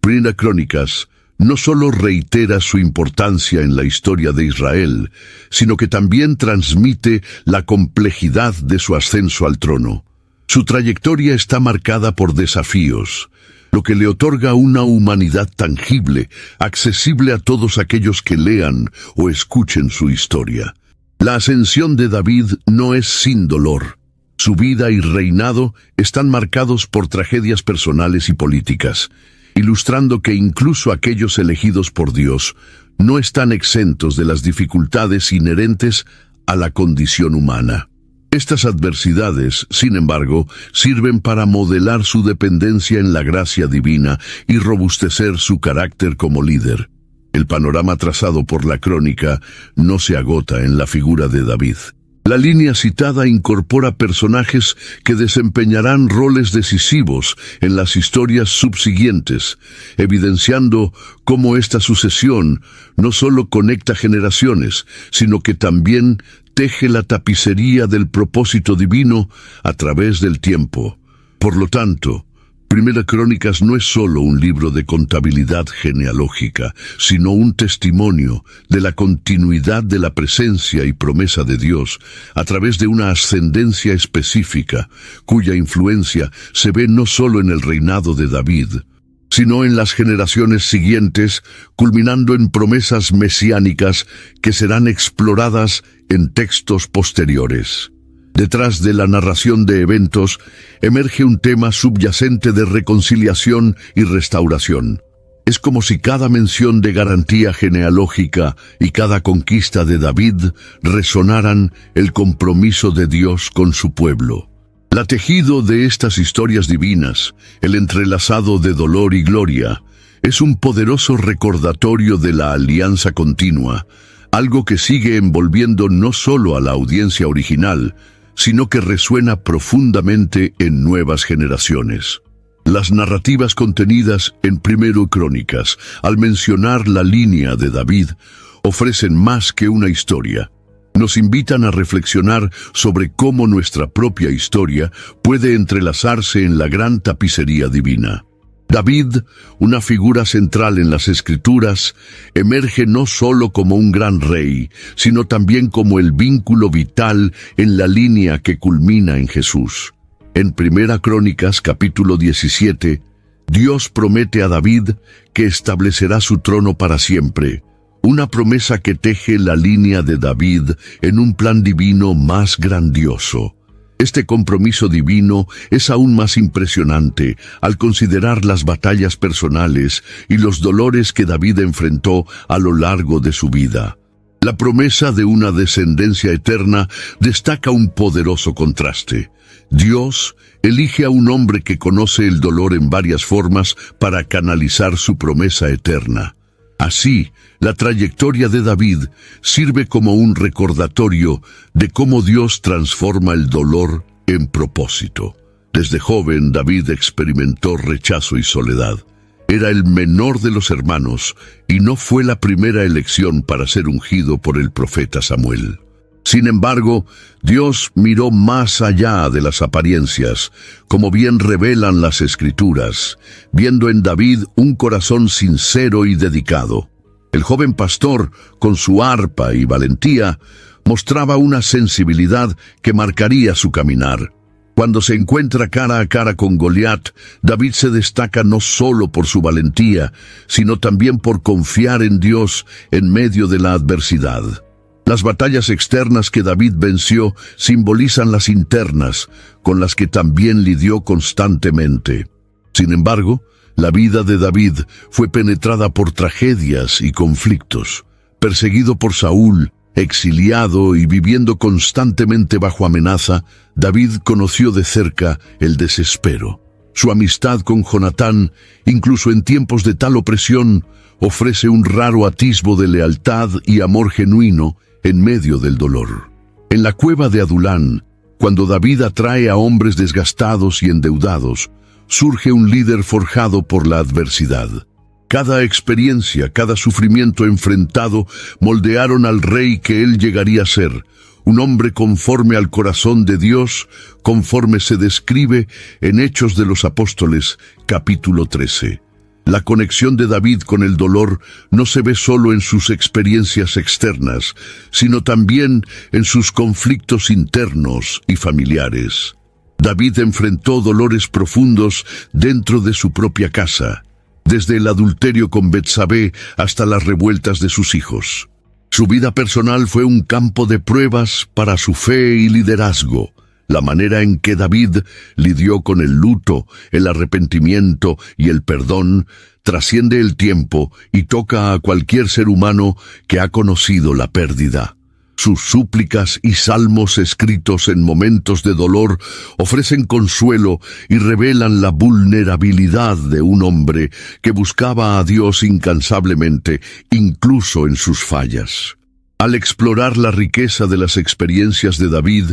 Primera Crónicas no solo reitera su importancia en la historia de Israel, sino que también transmite la complejidad de su ascenso al trono. Su trayectoria está marcada por desafíos, lo que le otorga una humanidad tangible, accesible a todos aquellos que lean o escuchen su historia. La ascensión de David no es sin dolor. Su vida y reinado están marcados por tragedias personales y políticas, ilustrando que incluso aquellos elegidos por Dios no están exentos de las dificultades inherentes a la condición humana. Estas adversidades, sin embargo, sirven para modelar su dependencia en la gracia divina y robustecer su carácter como líder. El panorama trazado por la crónica no se agota en la figura de David. La línea citada incorpora personajes que desempeñarán roles decisivos en las historias subsiguientes, evidenciando cómo esta sucesión no solo conecta generaciones, sino que también teje la tapicería del propósito divino a través del tiempo. Por lo tanto, Primera Crónicas no es solo un libro de contabilidad genealógica, sino un testimonio de la continuidad de la presencia y promesa de Dios a través de una ascendencia específica, cuya influencia se ve no solo en el reinado de David, sino en las generaciones siguientes, culminando en promesas mesiánicas que serán exploradas en textos posteriores. Detrás de la narración de eventos emerge un tema subyacente de reconciliación y restauración. Es como si cada mención de garantía genealógica y cada conquista de David resonaran el compromiso de Dios con su pueblo. La tejido de estas historias divinas, el entrelazado de dolor y gloria, es un poderoso recordatorio de la alianza continua, algo que sigue envolviendo no solo a la audiencia original, sino que resuena profundamente en nuevas generaciones. Las narrativas contenidas en Primera Crónicas, al mencionar la línea de David, ofrecen más que una historia. Nos invitan a reflexionar sobre cómo nuestra propia historia puede entrelazarse en la gran tapicería divina. David, una figura central en las Escrituras, emerge no solo como un gran rey, sino también como el vínculo vital en la línea que culmina en Jesús. En Primera Crónicas, capítulo 17, Dios promete a David que establecerá su trono para siempre, una promesa que teje la línea de David en un plan divino más grandioso. Este compromiso divino es aún más impresionante al considerar las batallas personales y los dolores que David enfrentó a lo largo de su vida. La promesa de una descendencia eterna destaca un poderoso contraste. Dios elige a un hombre que conoce el dolor en varias formas para canalizar su promesa eterna. Así, la trayectoria de David sirve como un recordatorio de cómo Dios transforma el dolor en propósito. Desde joven, David experimentó rechazo y soledad. Era el menor de los hermanos y no fue la primera elección para ser ungido por el profeta Samuel. Sin embargo, Dios miró más allá de las apariencias, como bien revelan las Escrituras, viendo en David un corazón sincero y dedicado. El joven pastor, con su arpa y valentía, mostraba una sensibilidad que marcaría su caminar. Cuando se encuentra cara a cara con Goliat, David se destaca no solo por su valentía, sino también por confiar en Dios en medio de la adversidad. Las batallas externas que David venció simbolizan las internas, con las que también lidió constantemente. Sin embargo, la vida de David fue penetrada por tragedias y conflictos. Perseguido por Saúl, Exiliado y viviendo constantemente bajo amenaza, David conoció de cerca el desespero. Su amistad con Jonatán, incluso en tiempos de tal opresión, ofrece un raro atisbo de lealtad y amor genuino en medio del dolor. En la cueva de Adulán, cuando David atrae a hombres desgastados y endeudados, surge un líder forjado por la adversidad. Cada experiencia, cada sufrimiento enfrentado moldearon al rey que él llegaría a ser, un hombre conforme al corazón de Dios, conforme se describe en Hechos de los Apóstoles, capítulo 13. La conexión de David con el dolor no se ve solo en sus experiencias externas, sino también en sus conflictos internos y familiares. David enfrentó dolores profundos dentro de su propia casa, desde el adulterio con Betsabé hasta las revueltas de sus hijos. Su vida personal fue un campo de pruebas para su fe y liderazgo. La manera en que David lidió con el luto, el arrepentimiento y el perdón trasciende el tiempo y toca a cualquier ser humano que ha conocido la pérdida. Sus súplicas y salmos escritos en momentos de dolor ofrecen consuelo y revelan la vulnerabilidad de un hombre que buscaba a Dios incansablemente, incluso en sus fallas. Al explorar la riqueza de las experiencias de David,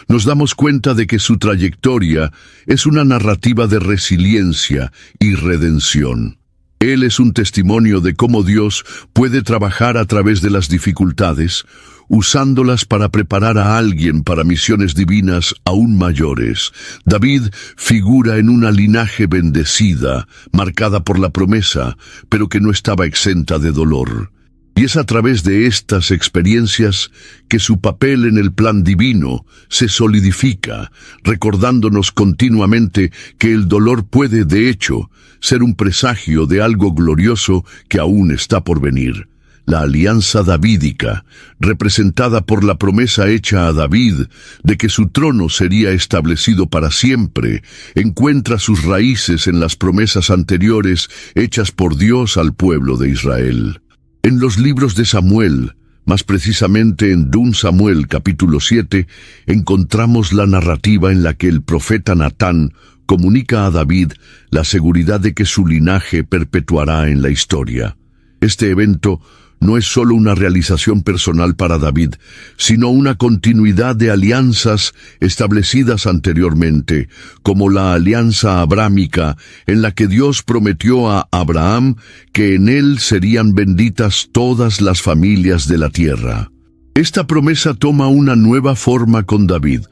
nos damos cuenta de que su trayectoria es una narrativa de resiliencia y redención. Él es un testimonio de cómo Dios puede trabajar a través de las dificultades, usándolas para preparar a alguien para misiones divinas aún mayores. David figura en una linaje bendecida, marcada por la promesa, pero que no estaba exenta de dolor. Y es a través de estas experiencias que su papel en el plan divino se solidifica, recordándonos continuamente que el dolor puede, de hecho, ser un presagio de algo glorioso que aún está por venir. La alianza davídica, representada por la promesa hecha a David de que su trono sería establecido para siempre, encuentra sus raíces en las promesas anteriores hechas por Dios al pueblo de Israel. En los libros de Samuel, más precisamente en 2 Samuel capítulo 7, encontramos la narrativa en la que el profeta Natán comunica a David la seguridad de que su linaje perpetuará en la historia. Este evento no es solo una realización personal para David, sino una continuidad de alianzas establecidas anteriormente, como la alianza abrámica, en la que Dios prometió a Abraham que en él serían benditas todas las familias de la tierra. Esta promesa toma una nueva forma con David,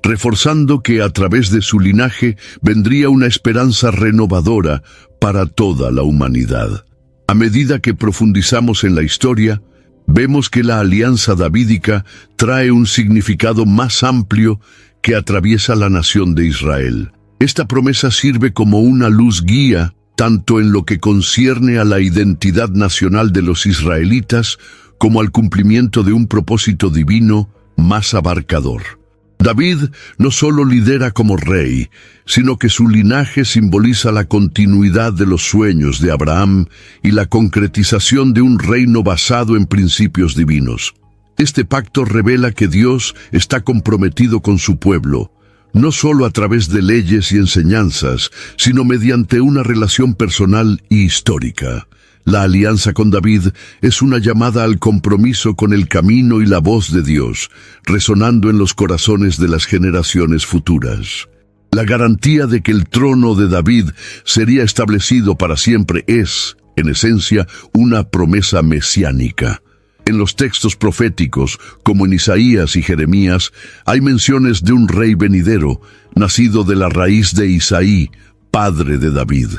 reforzando que a través de su linaje vendría una esperanza renovadora para toda la humanidad. A medida que profundizamos en la historia, vemos que la alianza davídica trae un significado más amplio que atraviesa la nación de Israel. Esta promesa sirve como una luz guía, tanto en lo que concierne a la identidad nacional de los israelitas, como al cumplimiento de un propósito divino más abarcador. David no solo lidera como rey, sino que su linaje simboliza la continuidad de los sueños de Abraham y la concretización de un reino basado en principios divinos. Este pacto revela que Dios está comprometido con su pueblo, no solo a través de leyes y enseñanzas, sino mediante una relación personal y histórica. La alianza con David es una llamada al compromiso con el camino y la voz de Dios, resonando en los corazones de las generaciones futuras. La garantía de que el trono de David sería establecido para siempre es, en esencia, una promesa mesiánica. En los textos proféticos, como en Isaías y Jeremías, hay menciones de un rey venidero, nacido de la raíz de Isaí, padre de David.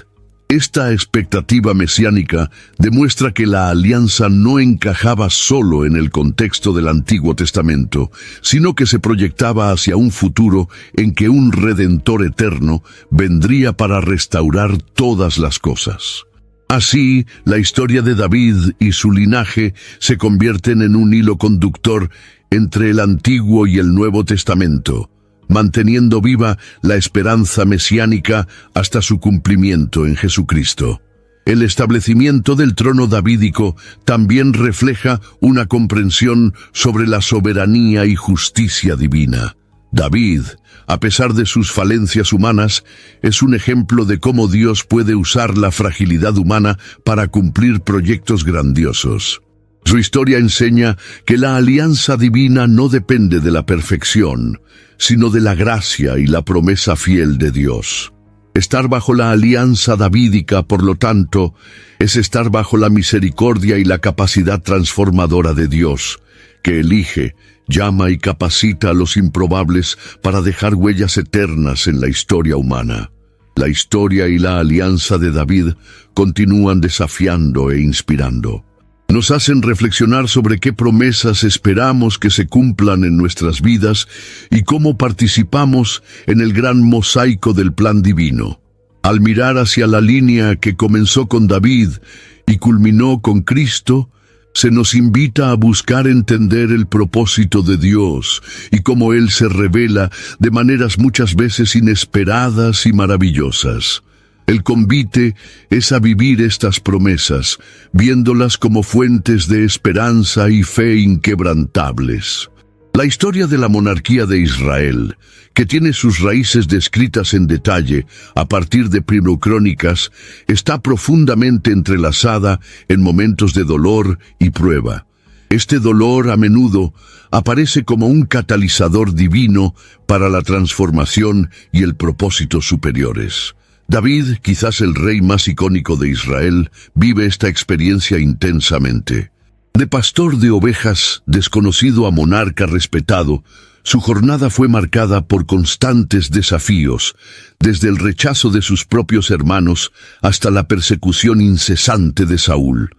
Esta expectativa mesiánica demuestra que la alianza no encajaba solo en el contexto del Antiguo Testamento, sino que se proyectaba hacia un futuro en que un Redentor eterno vendría para restaurar todas las cosas. Así, la historia de David y su linaje se convierten en un hilo conductor entre el Antiguo y el Nuevo Testamento, manteniendo viva la esperanza mesiánica hasta su cumplimiento en Jesucristo. El establecimiento del trono davídico también refleja una comprensión sobre la soberanía y justicia divina. David, a pesar de sus falencias humanas, es un ejemplo de cómo Dios puede usar la fragilidad humana para cumplir proyectos grandiosos. Su historia enseña que la alianza divina no depende de la perfección, sino de la gracia y la promesa fiel de Dios. Estar bajo la alianza davídica, por lo tanto, es estar bajo la misericordia y la capacidad transformadora de Dios, que elige, llama y capacita a los improbables para dejar huellas eternas en la historia humana. La historia y la alianza de David continúan desafiando e inspirando. Nos hacen reflexionar sobre qué promesas esperamos que se cumplan en nuestras vidas y cómo participamos en el gran mosaico del plan divino. Al mirar hacia la línea que comenzó con David y culminó con Cristo, se nos invita a buscar entender el propósito de Dios y cómo Él se revela de maneras muchas veces inesperadas y maravillosas. El convite es a vivir estas promesas, viéndolas como fuentes de esperanza y fe inquebrantables. La historia de la monarquía de Israel, que tiene sus raíces descritas en detalle a partir de Primero Crónicas, está profundamente entrelazada en momentos de dolor y prueba. Este dolor a menudo aparece como un catalizador divino para la transformación y el propósito superiores. David, quizás el rey más icónico de Israel, vive esta experiencia intensamente. De pastor de ovejas, desconocido a monarca respetado, su jornada fue marcada por constantes desafíos, desde el rechazo de sus propios hermanos hasta la persecución incesante de Saúl.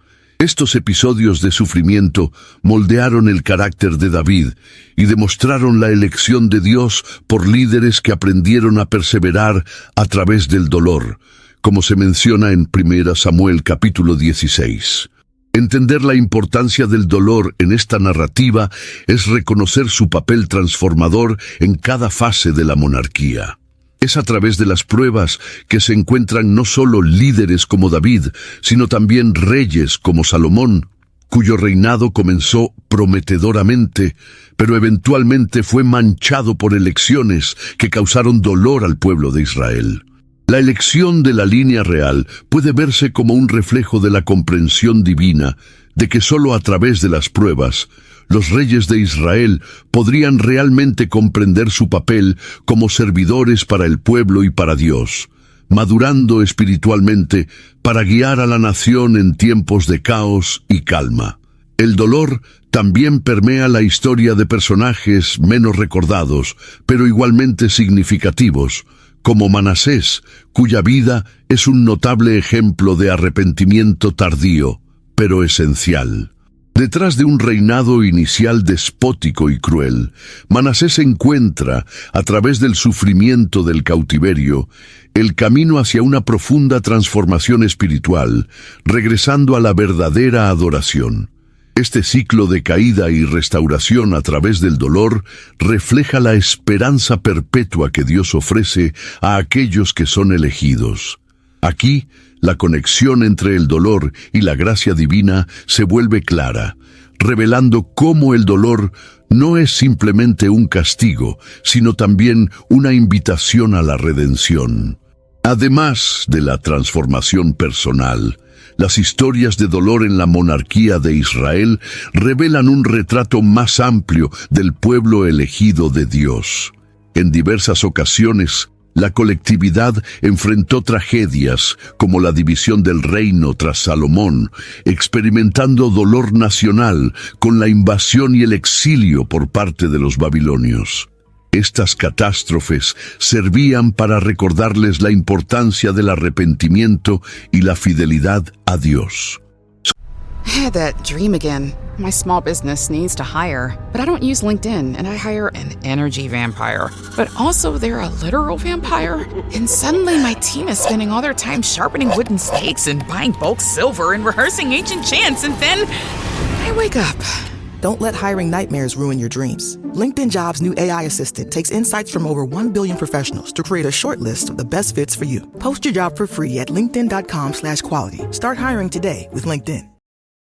Estos episodios de sufrimiento moldearon el carácter de David y demostraron la elección de Dios por líderes que aprendieron a perseverar a través del dolor, como se menciona en 1 Samuel capítulo 16. Entender la importancia del dolor en esta narrativa es reconocer su papel transformador en cada fase de la monarquía. Es a través de las pruebas que se encuentran no solo líderes como David, sino también reyes como Salomón, cuyo reinado comenzó prometedoramente, pero eventualmente fue manchado por elecciones que causaron dolor al pueblo de Israel. La elección de la línea real puede verse como un reflejo de la comprensión divina, de que solo a través de las pruebas, los reyes de Israel podrían realmente comprender su papel como servidores para el pueblo y para Dios, madurando espiritualmente para guiar a la nación en tiempos de caos y calma. El dolor también permea la historia de personajes menos recordados, pero igualmente significativos, como Manasés, cuya vida es un notable ejemplo de arrepentimiento tardío, pero esencial. Detrás de un reinado inicial despótico y cruel, Manasés encuentra, a través del sufrimiento del cautiverio, el camino hacia una profunda transformación espiritual, regresando a la verdadera adoración. Este ciclo de caída y restauración a través del dolor refleja la esperanza perpetua que Dios ofrece a aquellos que son elegidos. Aquí, la conexión entre el dolor y la gracia divina se vuelve clara, revelando cómo el dolor no es simplemente un castigo, sino también una invitación a la redención. Además de la transformación personal, las historias de dolor en la monarquía de Israel revelan un retrato más amplio del pueblo elegido de Dios. En diversas ocasiones, la colectividad enfrentó tragedias como la división del reino tras Salomón, experimentando dolor nacional con la invasión y el exilio por parte de los babilonios. Estas catástrofes servían para recordarles la importancia del arrepentimiento y la fidelidad a Dios. I had that dream again. My small business needs to hire, but I don't use LinkedIn, and I hire an energy vampire. But also they're a literal vampire. And suddenly my team is spending all their time sharpening wooden stakes and buying bulk silver and rehearsing ancient chants, and then I wake up Don't let hiring nightmares ruin your dreams. LinkedIn Jobs' new AI assistant takes insights from over 1 billion professionals to create a short list of the best fits for you. Post your job for free at linkedin.com/quality. Start hiring today with LinkedIn.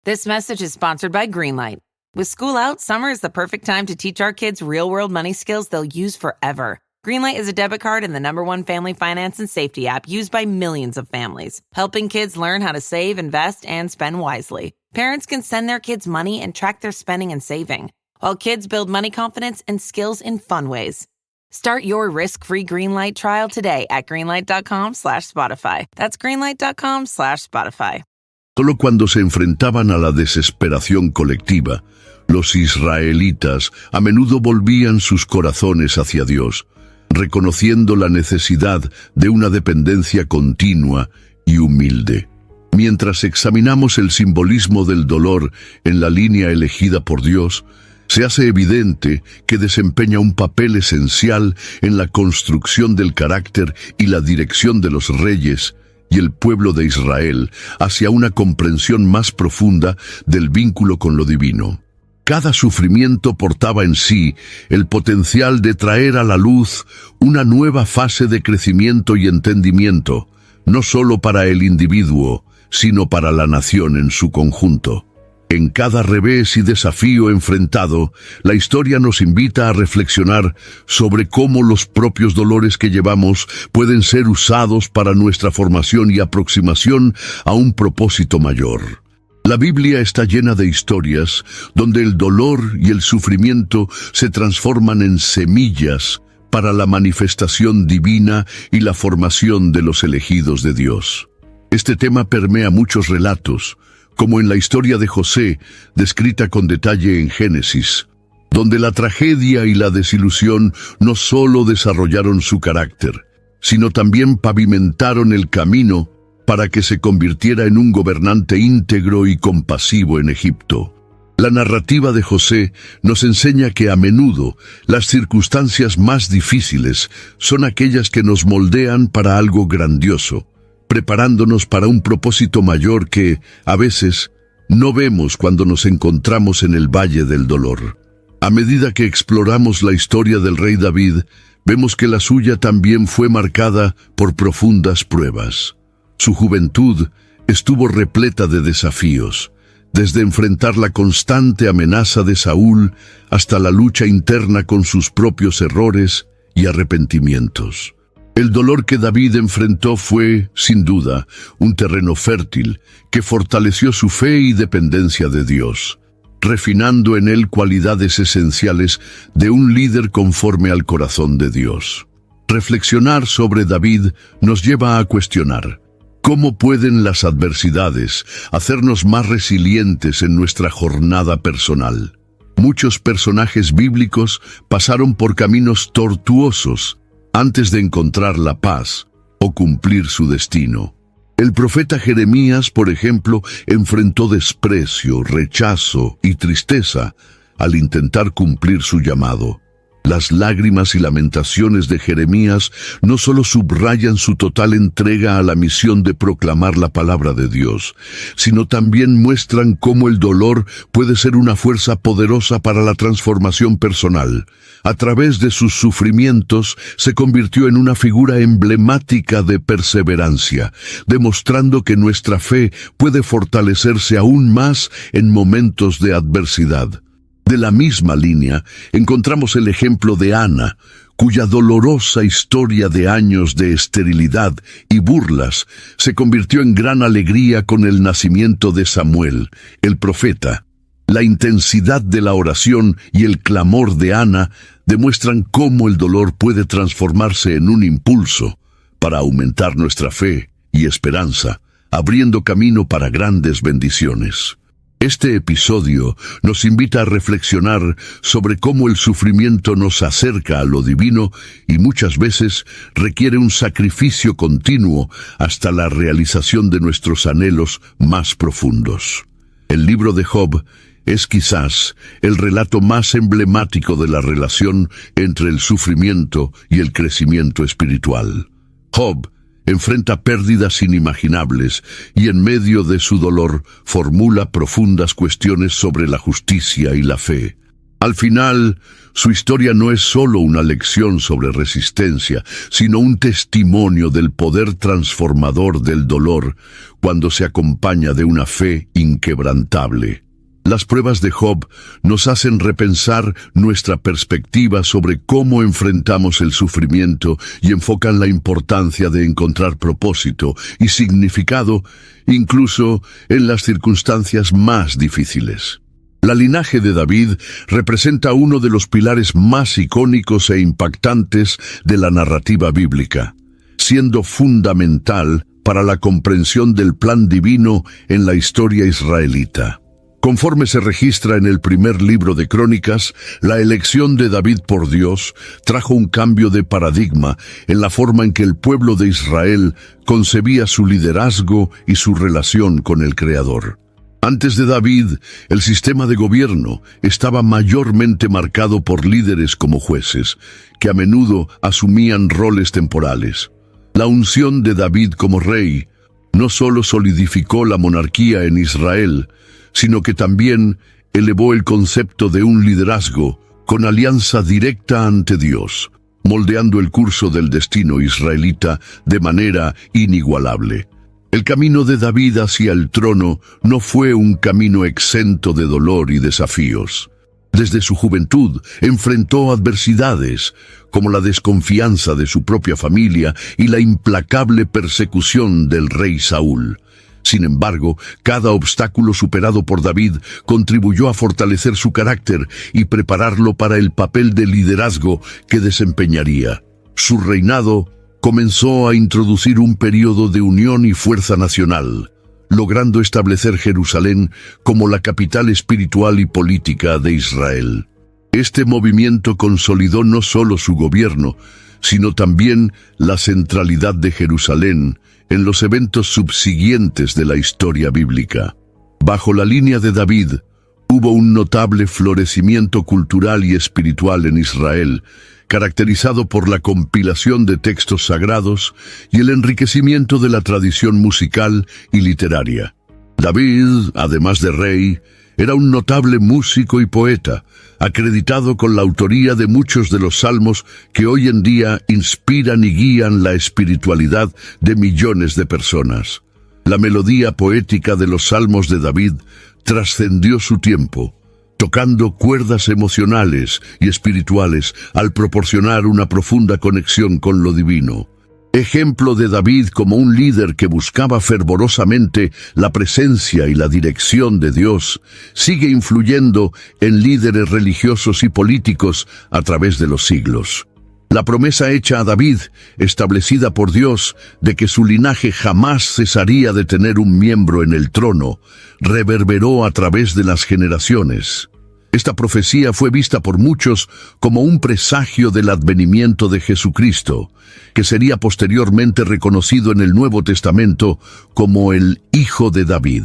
This message is sponsored by Greenlight. With school out, summer is the perfect time to teach our kids real-world money skills they'll use forever. Greenlight is a debit card and the #1 family finance and safety app used by millions of families, helping kids learn how to save, invest, and spend wisely. Parents can send their kids money and track their spending and saving, while kids build money confidence and skills in fun ways. Start your risk-free Greenlight trial today at greenlight.com/Spotify. That's greenlight.com/Spotify. Solo cuando se enfrentaban a la desesperación colectiva, los israelitas a menudo volvían sus corazones hacia Dios, reconociendo la necesidad de una dependencia continua y humilde. Mientras examinamos el simbolismo del dolor en la línea elegida por Dios, se hace evidente que desempeña un papel esencial en la construcción del carácter y la dirección de los reyes y el pueblo de Israel hacia una comprensión más profunda del vínculo con lo divino. Cada sufrimiento portaba en sí el potencial de traer a la luz una nueva fase de crecimiento y entendimiento, no solo para el individuo, sino para la nación en su conjunto. En cada revés y desafío enfrentado, la historia nos invita a reflexionar sobre cómo los propios dolores que llevamos pueden ser usados para nuestra formación y aproximación a un propósito mayor. La Biblia está llena de historias donde el dolor y el sufrimiento se transforman en semillas para la manifestación divina y la formación de los elegidos de Dios. Este tema permea muchos relatos, como en la historia de José, descrita con detalle en Génesis, donde la tragedia y la desilusión no solo desarrollaron su carácter, sino también pavimentaron el camino para que se convirtiera en un gobernante íntegro y compasivo en Egipto. La narrativa de José nos enseña que a menudo las circunstancias más difíciles son aquellas que nos moldean para algo grandioso, preparándonos para un propósito mayor que, a veces, no vemos cuando nos encontramos en el valle del dolor. A medida que exploramos la historia del rey David, vemos que la suya también fue marcada por profundas pruebas. Su juventud estuvo repleta de desafíos, desde enfrentar la constante amenaza de Saúl hasta la lucha interna con sus propios errores y arrepentimientos. El dolor que David enfrentó fue, sin duda, un terreno fértil que fortaleció su fe y dependencia de Dios, refinando en él cualidades esenciales de un líder conforme al corazón de Dios. Reflexionar sobre David nos lleva a cuestionar: ¿cómo pueden las adversidades hacernos más resilientes en nuestra jornada personal? Muchos personajes bíblicos pasaron por caminos tortuosos antes de encontrar la paz o cumplir su destino. El profeta Jeremías, por ejemplo, enfrentó desprecio, rechazo y tristeza al intentar cumplir su llamado. Las lágrimas y lamentaciones de Jeremías no solo subrayan su total entrega a la misión de proclamar la palabra de Dios, sino también muestran cómo el dolor puede ser una fuerza poderosa para la transformación personal. A través de sus sufrimientos se convirtió en una figura emblemática de perseverancia, demostrando que nuestra fe puede fortalecerse aún más en momentos de adversidad. De la misma línea, encontramos el ejemplo de Ana, cuya dolorosa historia de años de esterilidad y burlas se convirtió en gran alegría con el nacimiento de Samuel, el profeta. La intensidad de la oración y el clamor de Ana demuestran cómo el dolor puede transformarse en un impulso para aumentar nuestra fe y esperanza, abriendo camino para grandes bendiciones. Este episodio nos invita a reflexionar sobre cómo el sufrimiento nos acerca a lo divino y muchas veces requiere un sacrificio continuo hasta la realización de nuestros anhelos más profundos. El libro de Job es quizás el relato más emblemático de la relación entre el sufrimiento y el crecimiento espiritual. Job, enfrenta pérdidas inimaginables y en medio de su dolor formula profundas cuestiones sobre la justicia y la fe. Al final, su historia no es solo una lección sobre resistencia, sino un testimonio del poder transformador del dolor cuando se acompaña de una fe inquebrantable. Las pruebas de Job nos hacen repensar nuestra perspectiva sobre cómo enfrentamos el sufrimiento y enfocan la importancia de encontrar propósito y significado incluso en las circunstancias más difíciles. La linaje de David representa uno de los pilares más icónicos e impactantes de la narrativa bíblica, siendo fundamental para la comprensión del plan divino en la historia israelita. Conforme se registra en el primer libro de Crónicas, la elección de David por Dios trajo un cambio de paradigma en la forma en que el pueblo de Israel concebía su liderazgo y su relación con el Creador. Antes de David, el sistema de gobierno estaba mayormente marcado por líderes como jueces, que a menudo asumían roles temporales. La unción de David como rey no solo solidificó la monarquía en Israel, sino que también elevó el concepto de un liderazgo con alianza directa ante Dios, moldeando el curso del destino israelita de manera inigualable. El camino de David hacia el trono no fue un camino exento de dolor y desafíos. Desde su juventud enfrentó adversidades, como la desconfianza de su propia familia y la implacable persecución del rey Saúl. Sin embargo, cada obstáculo superado por David contribuyó a fortalecer su carácter y prepararlo para el papel de liderazgo que desempeñaría. Su reinado comenzó a introducir un periodo de unión y fuerza nacional, logrando establecer Jerusalén como la capital espiritual y política de Israel. Este movimiento consolidó no solo su gobierno, sino también la centralidad de Jerusalén en los eventos subsiguientes de la historia bíblica. Bajo la línea de David, hubo un notable florecimiento cultural y espiritual en Israel, caracterizado por la compilación de textos sagrados y el enriquecimiento de la tradición musical y literaria. David, además de rey, era un notable músico y poeta, acreditado con la autoría de muchos de los salmos que hoy en día inspiran y guían la espiritualidad de millones de personas. La melodía poética de los salmos de David trascendió su tiempo, tocando cuerdas emocionales y espirituales al proporcionar una profunda conexión con lo divino. Ejemplo de David como un líder que buscaba fervorosamente la presencia y la dirección de Dios, sigue influyendo en líderes religiosos y políticos a través de los siglos. La promesa hecha a David, establecida por Dios, de que su linaje jamás cesaría de tener un miembro en el trono, reverberó a través de las generaciones. Esta profecía fue vista por muchos como un presagio del advenimiento de Jesucristo, que sería posteriormente reconocido en el Nuevo Testamento como el Hijo de David.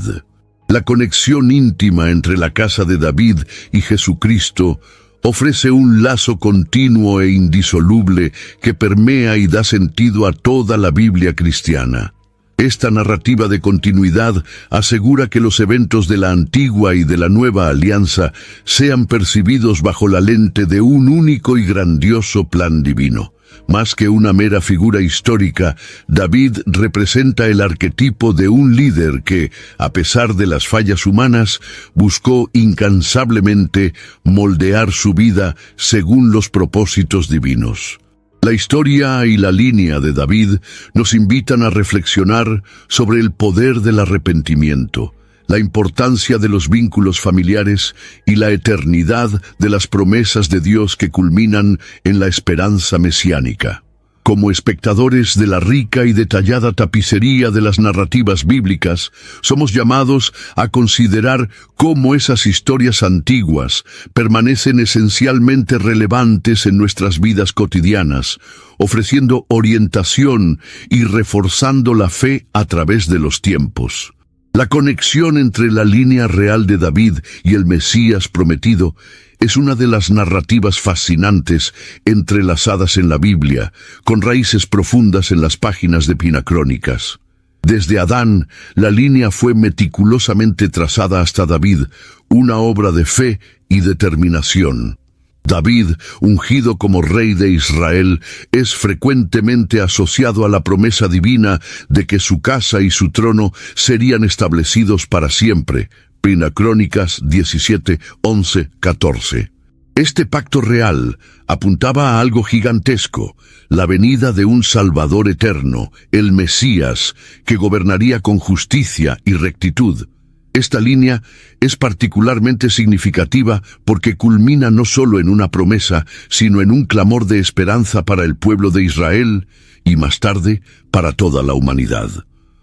La conexión íntima entre la casa de David y Jesucristo ofrece un lazo continuo e indisoluble que permea y da sentido a toda la Biblia cristiana. Esta narrativa de continuidad asegura que los eventos de la antigua y de la nueva alianza sean percibidos bajo la lente de un único y grandioso plan divino. Más que una mera figura histórica, David representa el arquetipo de un líder que, a pesar de las fallas humanas, buscó incansablemente moldear su vida según los propósitos divinos. La historia y la línea de David nos invitan a reflexionar sobre el poder del arrepentimiento, la importancia de los vínculos familiares y la eternidad de las promesas de Dios que culminan en la esperanza mesiánica. Como espectadores de la rica y detallada tapicería de las narrativas bíblicas, somos llamados a considerar cómo esas historias antiguas permanecen esencialmente relevantes en nuestras vidas cotidianas, ofreciendo orientación y reforzando la fe a través de los tiempos. La conexión entre la línea real de David y el Mesías prometido es una de las narrativas fascinantes entrelazadas en la Biblia, con raíces profundas en las páginas de Pinacrónicas. Desde Adán, la línea fue meticulosamente trazada hasta David, una obra de fe y determinación. David, ungido como rey de Israel, es frecuentemente asociado a la promesa divina de que su casa y su trono serían establecidos para siempre. Pinacrónicas 17, 11, 14. Este pacto real apuntaba a algo gigantesco, la venida de un Salvador eterno, el Mesías, que gobernaría con justicia y rectitud. Esta línea es particularmente significativa porque culmina no solo en una promesa, sino en un clamor de esperanza para el pueblo de Israel y más tarde para toda la humanidad.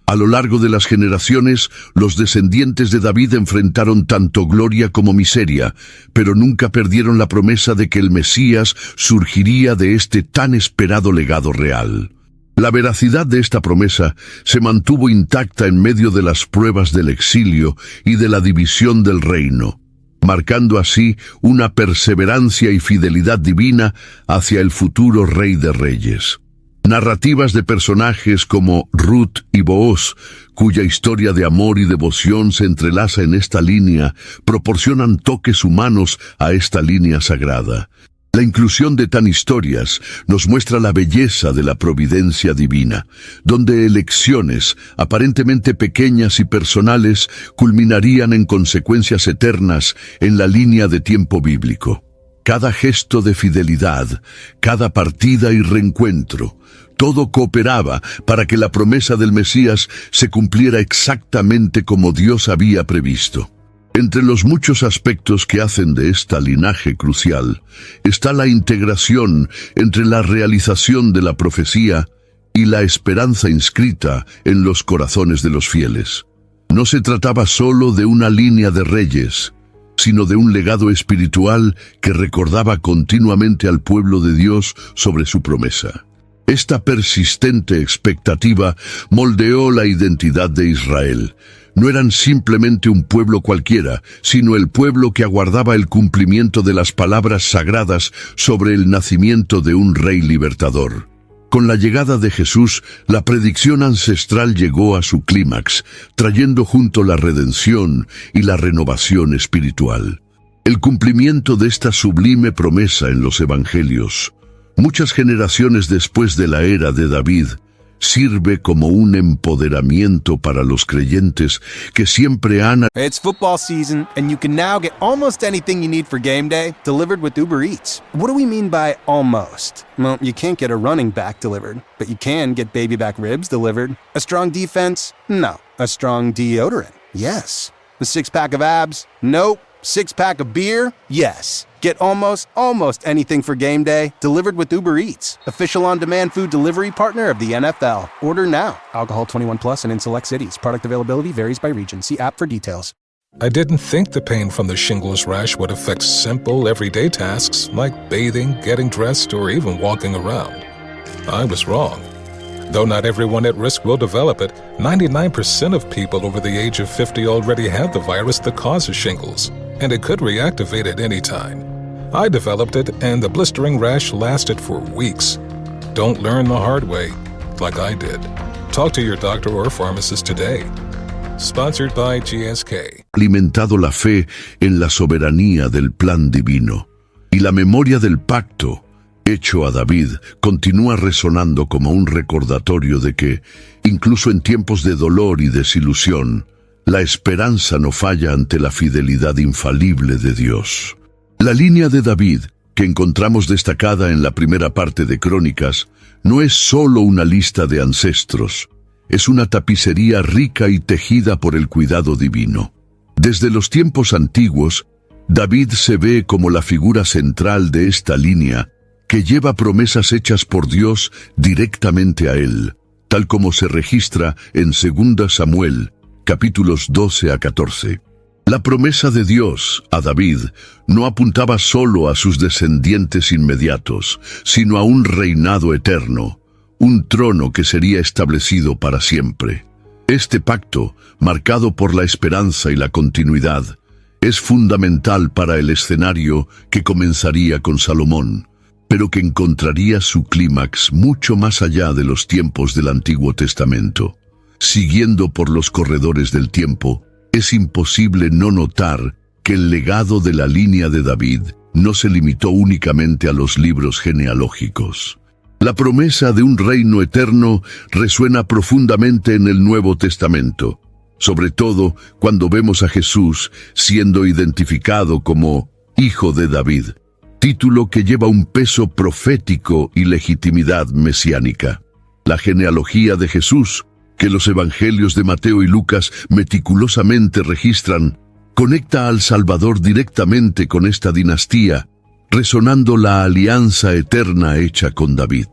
A lo largo de las generaciones, los descendientes de David enfrentaron tanto gloria como miseria, pero nunca perdieron la promesa de que el Mesías surgiría de este tan esperado legado real. La veracidad de esta promesa se mantuvo intacta en medio de las pruebas del exilio y de la división del reino, marcando así una perseverancia y fidelidad divina hacia el futuro Rey de Reyes. Narrativas de personajes como Ruth y Booz, cuya historia de amor y devoción se entrelaza en esta línea, proporcionan toques humanos a esta línea sagrada. La inclusión de tan historias nos muestra la belleza de la providencia divina, donde elecciones aparentemente pequeñas y personales culminarían en consecuencias eternas en la línea de tiempo bíblico. Cada gesto de fidelidad, cada partida y reencuentro, todo cooperaba para que la promesa del Mesías se cumpliera exactamente como Dios había previsto. Entre los muchos aspectos que hacen de esta linaje crucial está la integración entre la realización de la profecía y la esperanza inscrita en los corazones de los fieles. No se trataba solo de una línea de reyes, sino de un legado espiritual que recordaba continuamente al pueblo de Dios sobre su promesa. Esta persistente expectativa moldeó la identidad de Israel. No eran simplemente un pueblo cualquiera, sino el pueblo que aguardaba el cumplimiento de las palabras sagradas sobre el nacimiento de un rey libertador. Con la llegada de Jesús, la predicción ancestral llegó a su clímax, trayendo junto la redención y la renovación espiritual. El cumplimiento de esta sublime promesa en los evangelios, muchas generaciones después de la era de David, sirve como un empoderamiento para los creyentes que siempre han... It's football season, and you can now get almost anything you need for game day delivered with Uber Eats. What do we mean by almost? Well, you can't get a running back delivered, but you can get baby back ribs delivered. A strong defense? No. A strong deodorant? Yes. A six-pack of abs? Nope. Six-pack of beer? Yes. Get almost anything for game day delivered with Uber Eats, official on-demand food delivery partner of the NFL. Order now. Alcohol 21 plus and in select cities. Product availability varies by region. See app for details. I didn't think the pain from the shingles rash would affect simple, everyday tasks like bathing, getting dressed, or even walking around. I was wrong. Though not everyone at risk will develop it, 99% of people over the age of 50 already have the virus that causes shingles, and it could reactivate at any time. I developed it, and the blistering rash lasted for weeks. Don't learn the hard way, like I did. Talk to your doctor or pharmacist today. Sponsored by GSK. Alimentado la fe en la soberanía del plan divino, y la memoria del pacto hecho a David continúa resonando como un recordatorio de que, incluso en tiempos de dolor y desilusión, la esperanza no falla ante la fidelidad infalible de Dios. La línea de David, que encontramos destacada en la primera parte de Crónicas, no es solo una lista de ancestros, es una tapicería rica y tejida por el cuidado divino. Desde los tiempos antiguos, David se ve como la figura central de esta línea que lleva promesas hechas por Dios directamente a él, tal como se registra en 2 Samuel, capítulos 12 a 14. La promesa de Dios a David no apuntaba solo a sus descendientes inmediatos, sino a un reinado eterno, un trono que sería establecido para siempre. Este pacto, marcado por la esperanza y la continuidad, es fundamental para el escenario que comenzaría con Salomón, pero que encontraría su clímax mucho más allá de los tiempos del Antiguo Testamento. Siguiendo por los corredores del tiempo, es imposible no notar que el legado de la línea de David no se limitó únicamente a los libros genealógicos. La promesa de un reino eterno resuena profundamente en el Nuevo Testamento, sobre todo cuando vemos a Jesús siendo identificado como Hijo de David, título que lleva un peso profético y legitimidad mesiánica. La genealogía de Jesús, que los evangelios de Mateo y Lucas meticulosamente registran, conecta al Salvador directamente con esta dinastía, resonando la alianza eterna hecha con David.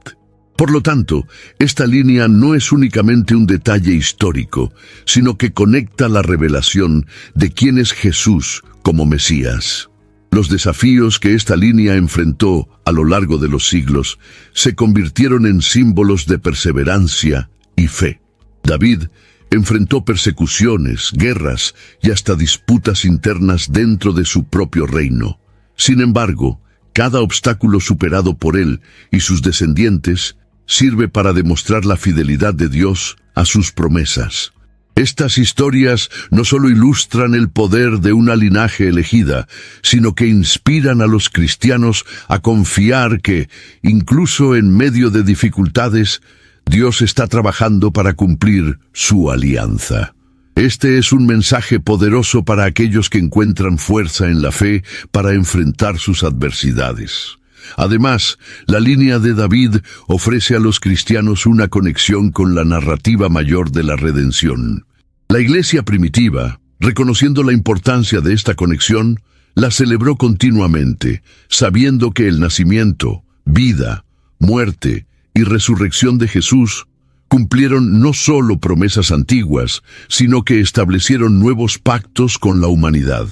Por lo tanto, esta línea no es únicamente un detalle histórico, sino que conecta la revelación de quién es Jesús como Mesías. Los desafíos que esta línea enfrentó a lo largo de los siglos se convirtieron en símbolos de perseverancia y fe. David enfrentó persecuciones, guerras y hasta disputas internas dentro de su propio reino. Sin embargo, cada obstáculo superado por él y sus descendientes sirve para demostrar la fidelidad de Dios a sus promesas. Estas historias no solo ilustran el poder de una linaje elegida, sino que inspiran a los cristianos a confiar que, incluso en medio de dificultades, Dios está trabajando para cumplir su alianza. Este es un mensaje poderoso para aquellos que encuentran fuerza en la fe para enfrentar sus adversidades. Además, la línea de David ofrece a los cristianos una conexión con la narrativa mayor de la redención. La iglesia primitiva, reconociendo la importancia de esta conexión, la celebró continuamente, sabiendo que el nacimiento, vida, muerte y resurrección de Jesús cumplieron no solo promesas antiguas, sino que establecieron nuevos pactos con la humanidad.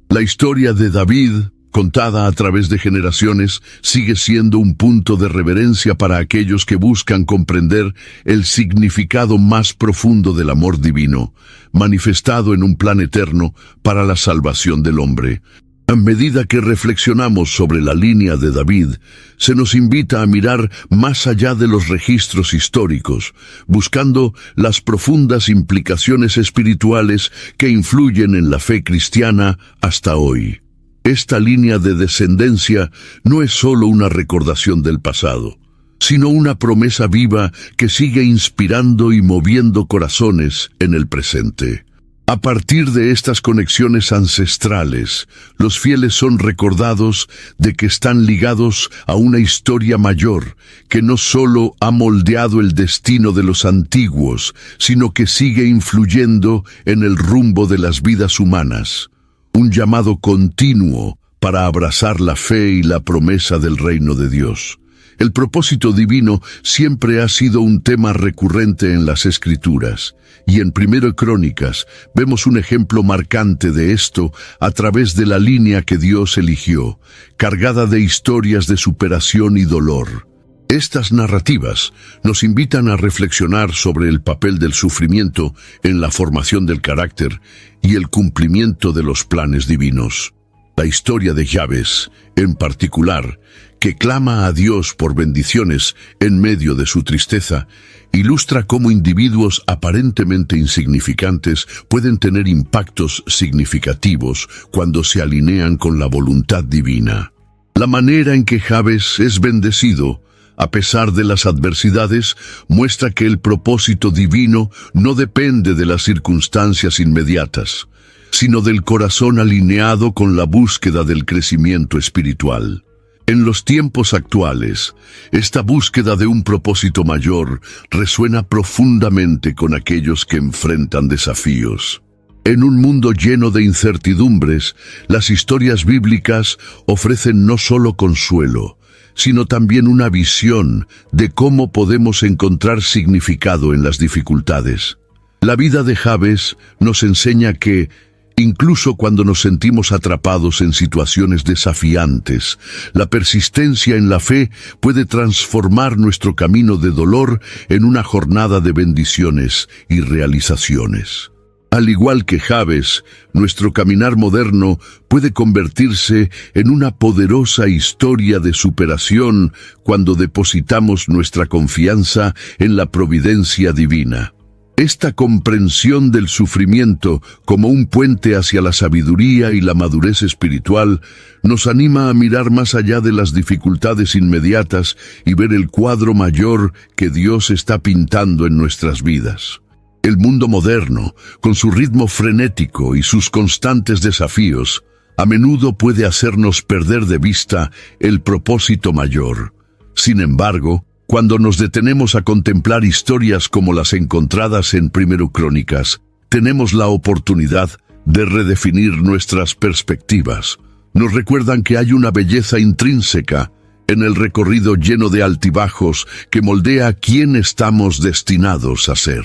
La historia de David, contada a través de generaciones, sigue siendo un punto de reverencia para aquellos que buscan comprender el significado más profundo del amor divino, manifestado en un plan eterno para la salvación del hombre. A medida que reflexionamos sobre la línea de David, se nos invita a mirar más allá de los registros históricos, buscando las profundas implicaciones espirituales que influyen en la fe cristiana hasta hoy. Esta línea de descendencia no es solo una recordación del pasado, sino una promesa viva que sigue inspirando y moviendo corazones en el presente. A partir de estas conexiones ancestrales, los fieles son recordados de que están ligados a una historia mayor, que no solo ha moldeado el destino de los antiguos, sino que sigue influyendo en el rumbo de las vidas humanas. Un llamado continuo para abrazar la fe y la promesa del reino de Dios. El propósito divino siempre ha sido un tema recurrente en las Escrituras, y en 1 Crónicas vemos un ejemplo marcante de esto a través de la línea que Dios eligió, cargada de historias de superación y dolor. Estas narrativas nos invitan a reflexionar sobre el papel del sufrimiento en la formación del carácter y el cumplimiento de los planes divinos. La historia de Jabes, en particular, que clama a Dios por bendiciones en medio de su tristeza, ilustra cómo individuos aparentemente insignificantes pueden tener impactos significativos cuando se alinean con la voluntad divina. La manera en que Jabes es bendecido, a pesar de las adversidades, muestra que el propósito divino no depende de las circunstancias inmediatas, sino del corazón alineado con la búsqueda del crecimiento espiritual. En los tiempos actuales, esta búsqueda de un propósito mayor resuena profundamente con aquellos que enfrentan desafíos. En un mundo lleno de incertidumbres, las historias bíblicas ofrecen no solo consuelo, sino también una visión de cómo podemos encontrar significado en las dificultades. La vida de Jabes nos enseña que, Incluso cuando nos sentimos atrapados en situaciones desafiantes, la persistencia en la fe puede transformar nuestro camino de dolor en una jornada de bendiciones y realizaciones. Al igual que Jabes, nuestro caminar moderno puede convertirse en una poderosa historia de superación cuando depositamos nuestra confianza en la providencia divina. Esta comprensión del sufrimiento como un puente hacia la sabiduría y la madurez espiritual nos anima a mirar más allá de las dificultades inmediatas y ver el cuadro mayor que Dios está pintando en nuestras vidas. El mundo moderno, con su ritmo frenético y sus constantes desafíos, a menudo puede hacernos perder de vista el propósito mayor. Sin embargo, cuando nos detenemos a contemplar historias como las encontradas en 1 Crónicas, tenemos la oportunidad de redefinir nuestras perspectivas. Nos recuerdan que hay una belleza intrínseca en el recorrido lleno de altibajos que moldea quién estamos destinados a ser.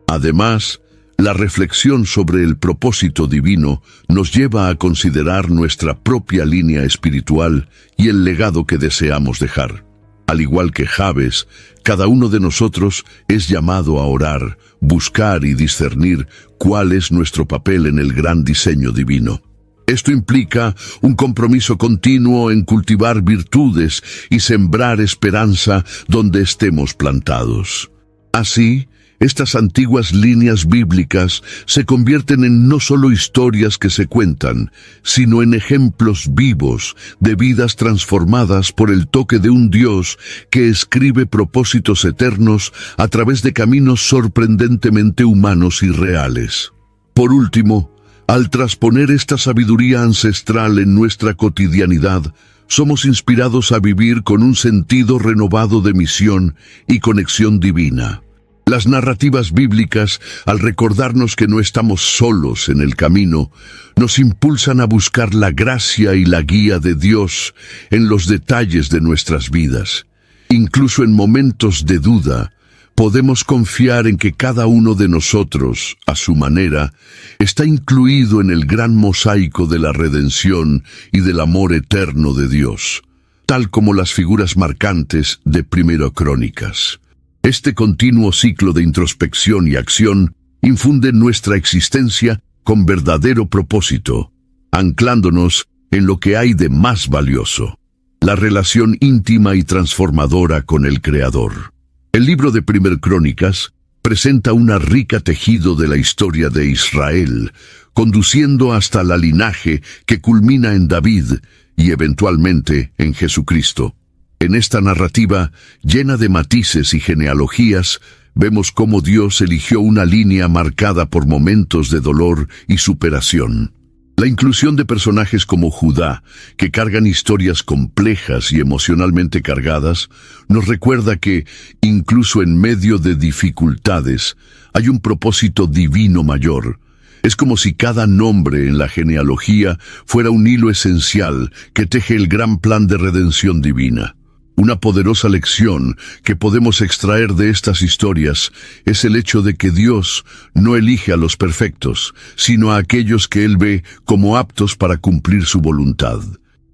Además, la reflexión sobre el propósito divino nos lleva a considerar nuestra propia línea espiritual y el legado que deseamos dejar. Al igual que Jabes, cada uno de nosotros es llamado a orar, buscar y discernir cuál es nuestro papel en el gran diseño divino. Esto implica un compromiso continuo en cultivar virtudes y sembrar esperanza donde estemos plantados. Así, estas antiguas líneas bíblicas se convierten en no solo historias que se cuentan, sino en ejemplos vivos de vidas transformadas por el toque de un Dios que escribe propósitos eternos a través de caminos sorprendentemente humanos y reales. Por último, al trasponer esta sabiduría ancestral en nuestra cotidianidad, somos inspirados a vivir con un sentido renovado de misión y conexión divina. Las narrativas bíblicas, al recordarnos que no estamos solos en el camino, nos impulsan a buscar la gracia y la guía de Dios en los detalles de nuestras vidas. Incluso en momentos de duda, podemos confiar en que cada uno de nosotros, a su manera, está incluido en el gran mosaico de la redención y del amor eterno de Dios, tal como las figuras marcantes de 1 Crónicas. Este continuo ciclo de introspección y acción infunde en nuestra existencia con verdadero propósito, anclándonos en lo que hay de más valioso, la relación íntima y transformadora con el Creador. El libro de 1 Crónicas presenta una rica tejido de la historia de Israel, conduciendo hasta la linaje que culmina en David y eventualmente en Jesucristo. En esta narrativa, llena de matices y genealogías, vemos cómo Dios eligió una línea marcada por momentos de dolor y superación. La inclusión de personajes como Judá, que cargan historias complejas y emocionalmente cargadas, nos recuerda que, incluso en medio de dificultades, hay un propósito divino mayor. Es como si cada nombre en la genealogía fuera un hilo esencial que teje el gran plan de redención divina. Una poderosa lección que podemos extraer de estas historias es el hecho de que Dios no elige a los perfectos, sino a aquellos que Él ve como aptos para cumplir su voluntad.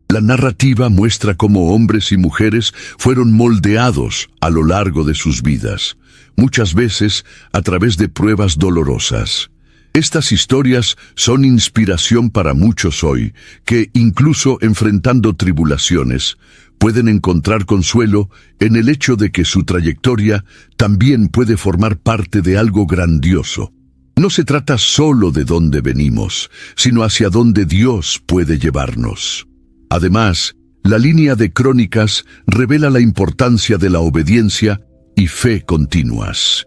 La narrativa muestra cómo hombres y mujeres fueron moldeados a lo largo de sus vidas, muchas veces a través de pruebas dolorosas. Estas historias son inspiración para muchos hoy, que, incluso enfrentando tribulaciones, pueden encontrar consuelo en el hecho de que su trayectoria también puede formar parte de algo grandioso. No se trata solo de dónde venimos, sino hacia dónde Dios puede llevarnos. Además, la línea de Crónicas revela la importancia de la obediencia y fe continuas.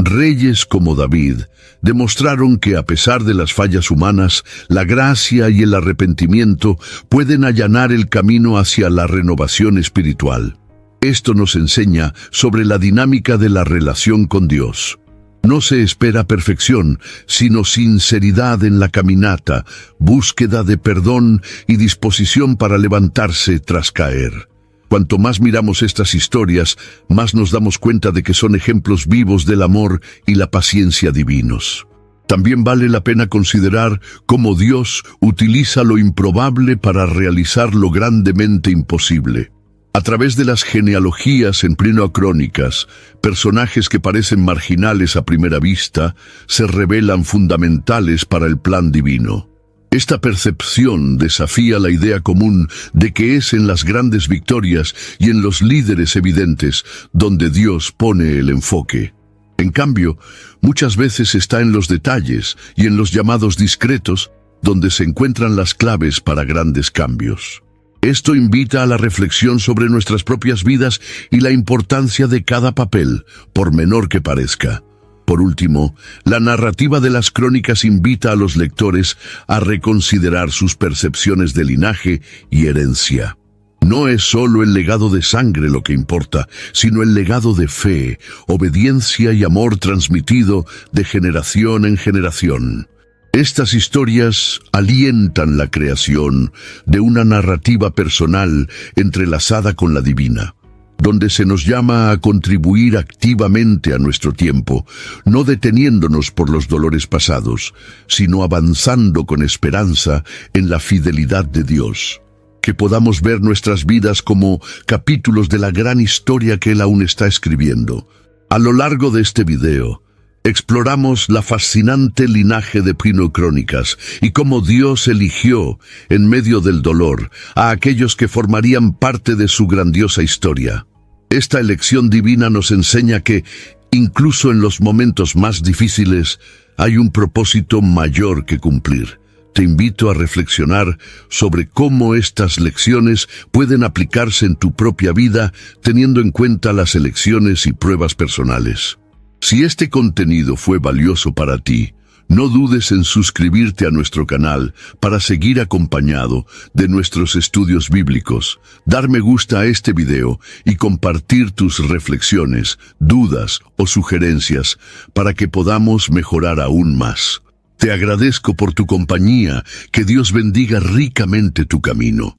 Reyes como David demostraron que a pesar de las fallas humanas, la gracia y el arrepentimiento pueden allanar el camino hacia la renovación espiritual. Esto nos enseña sobre la dinámica de la relación con Dios. No se espera perfección, sino sinceridad en la caminata, búsqueda de perdón y disposición para levantarse tras caer. Cuanto más miramos estas historias, más nos damos cuenta de que son ejemplos vivos del amor y la paciencia divinos. También vale la pena considerar cómo Dios utiliza lo improbable para realizar lo grandemente imposible. A través de las genealogías en Primera Crónicas, personajes que parecen marginales a primera vista se revelan fundamentales para el plan divino. Esta percepción desafía la idea común de que es en las grandes victorias y en los líderes evidentes donde Dios pone el enfoque. En cambio, muchas veces está en los detalles y en los llamados discretos donde se encuentran las claves para grandes cambios. Esto invita a la reflexión sobre nuestras propias vidas y la importancia de cada papel, por menor que parezca. Por último, la narrativa de las crónicas invita a los lectores a reconsiderar sus percepciones de linaje y herencia. No es solo el legado de sangre lo que importa, sino el legado de fe, obediencia y amor transmitido de generación en generación. Estas historias alientan la creación de una narrativa personal entrelazada con la divina, donde se nos llama a contribuir activamente a nuestro tiempo, no deteniéndonos por los dolores pasados, sino avanzando con esperanza en la fidelidad de Dios. Que podamos ver nuestras vidas como capítulos de la gran historia que Él aún está escribiendo. A lo largo de este video, exploramos la fascinante linaje de Primera Crónicas y cómo Dios eligió, en medio del dolor, a aquellos que formarían parte de su grandiosa historia. Esta elección divina nos enseña que, incluso en los momentos más difíciles, hay un propósito mayor que cumplir. Te invito a reflexionar sobre cómo estas lecciones pueden aplicarse en tu propia vida, teniendo en cuenta las elecciones y pruebas personales. Si este contenido fue valioso para ti, no dudes en suscribirte a nuestro canal para seguir acompañado de nuestros estudios bíblicos, dar me gusta a este video y compartir tus reflexiones, dudas o sugerencias para que podamos mejorar aún más. Te agradezco por tu compañía, que Dios bendiga ricamente tu camino.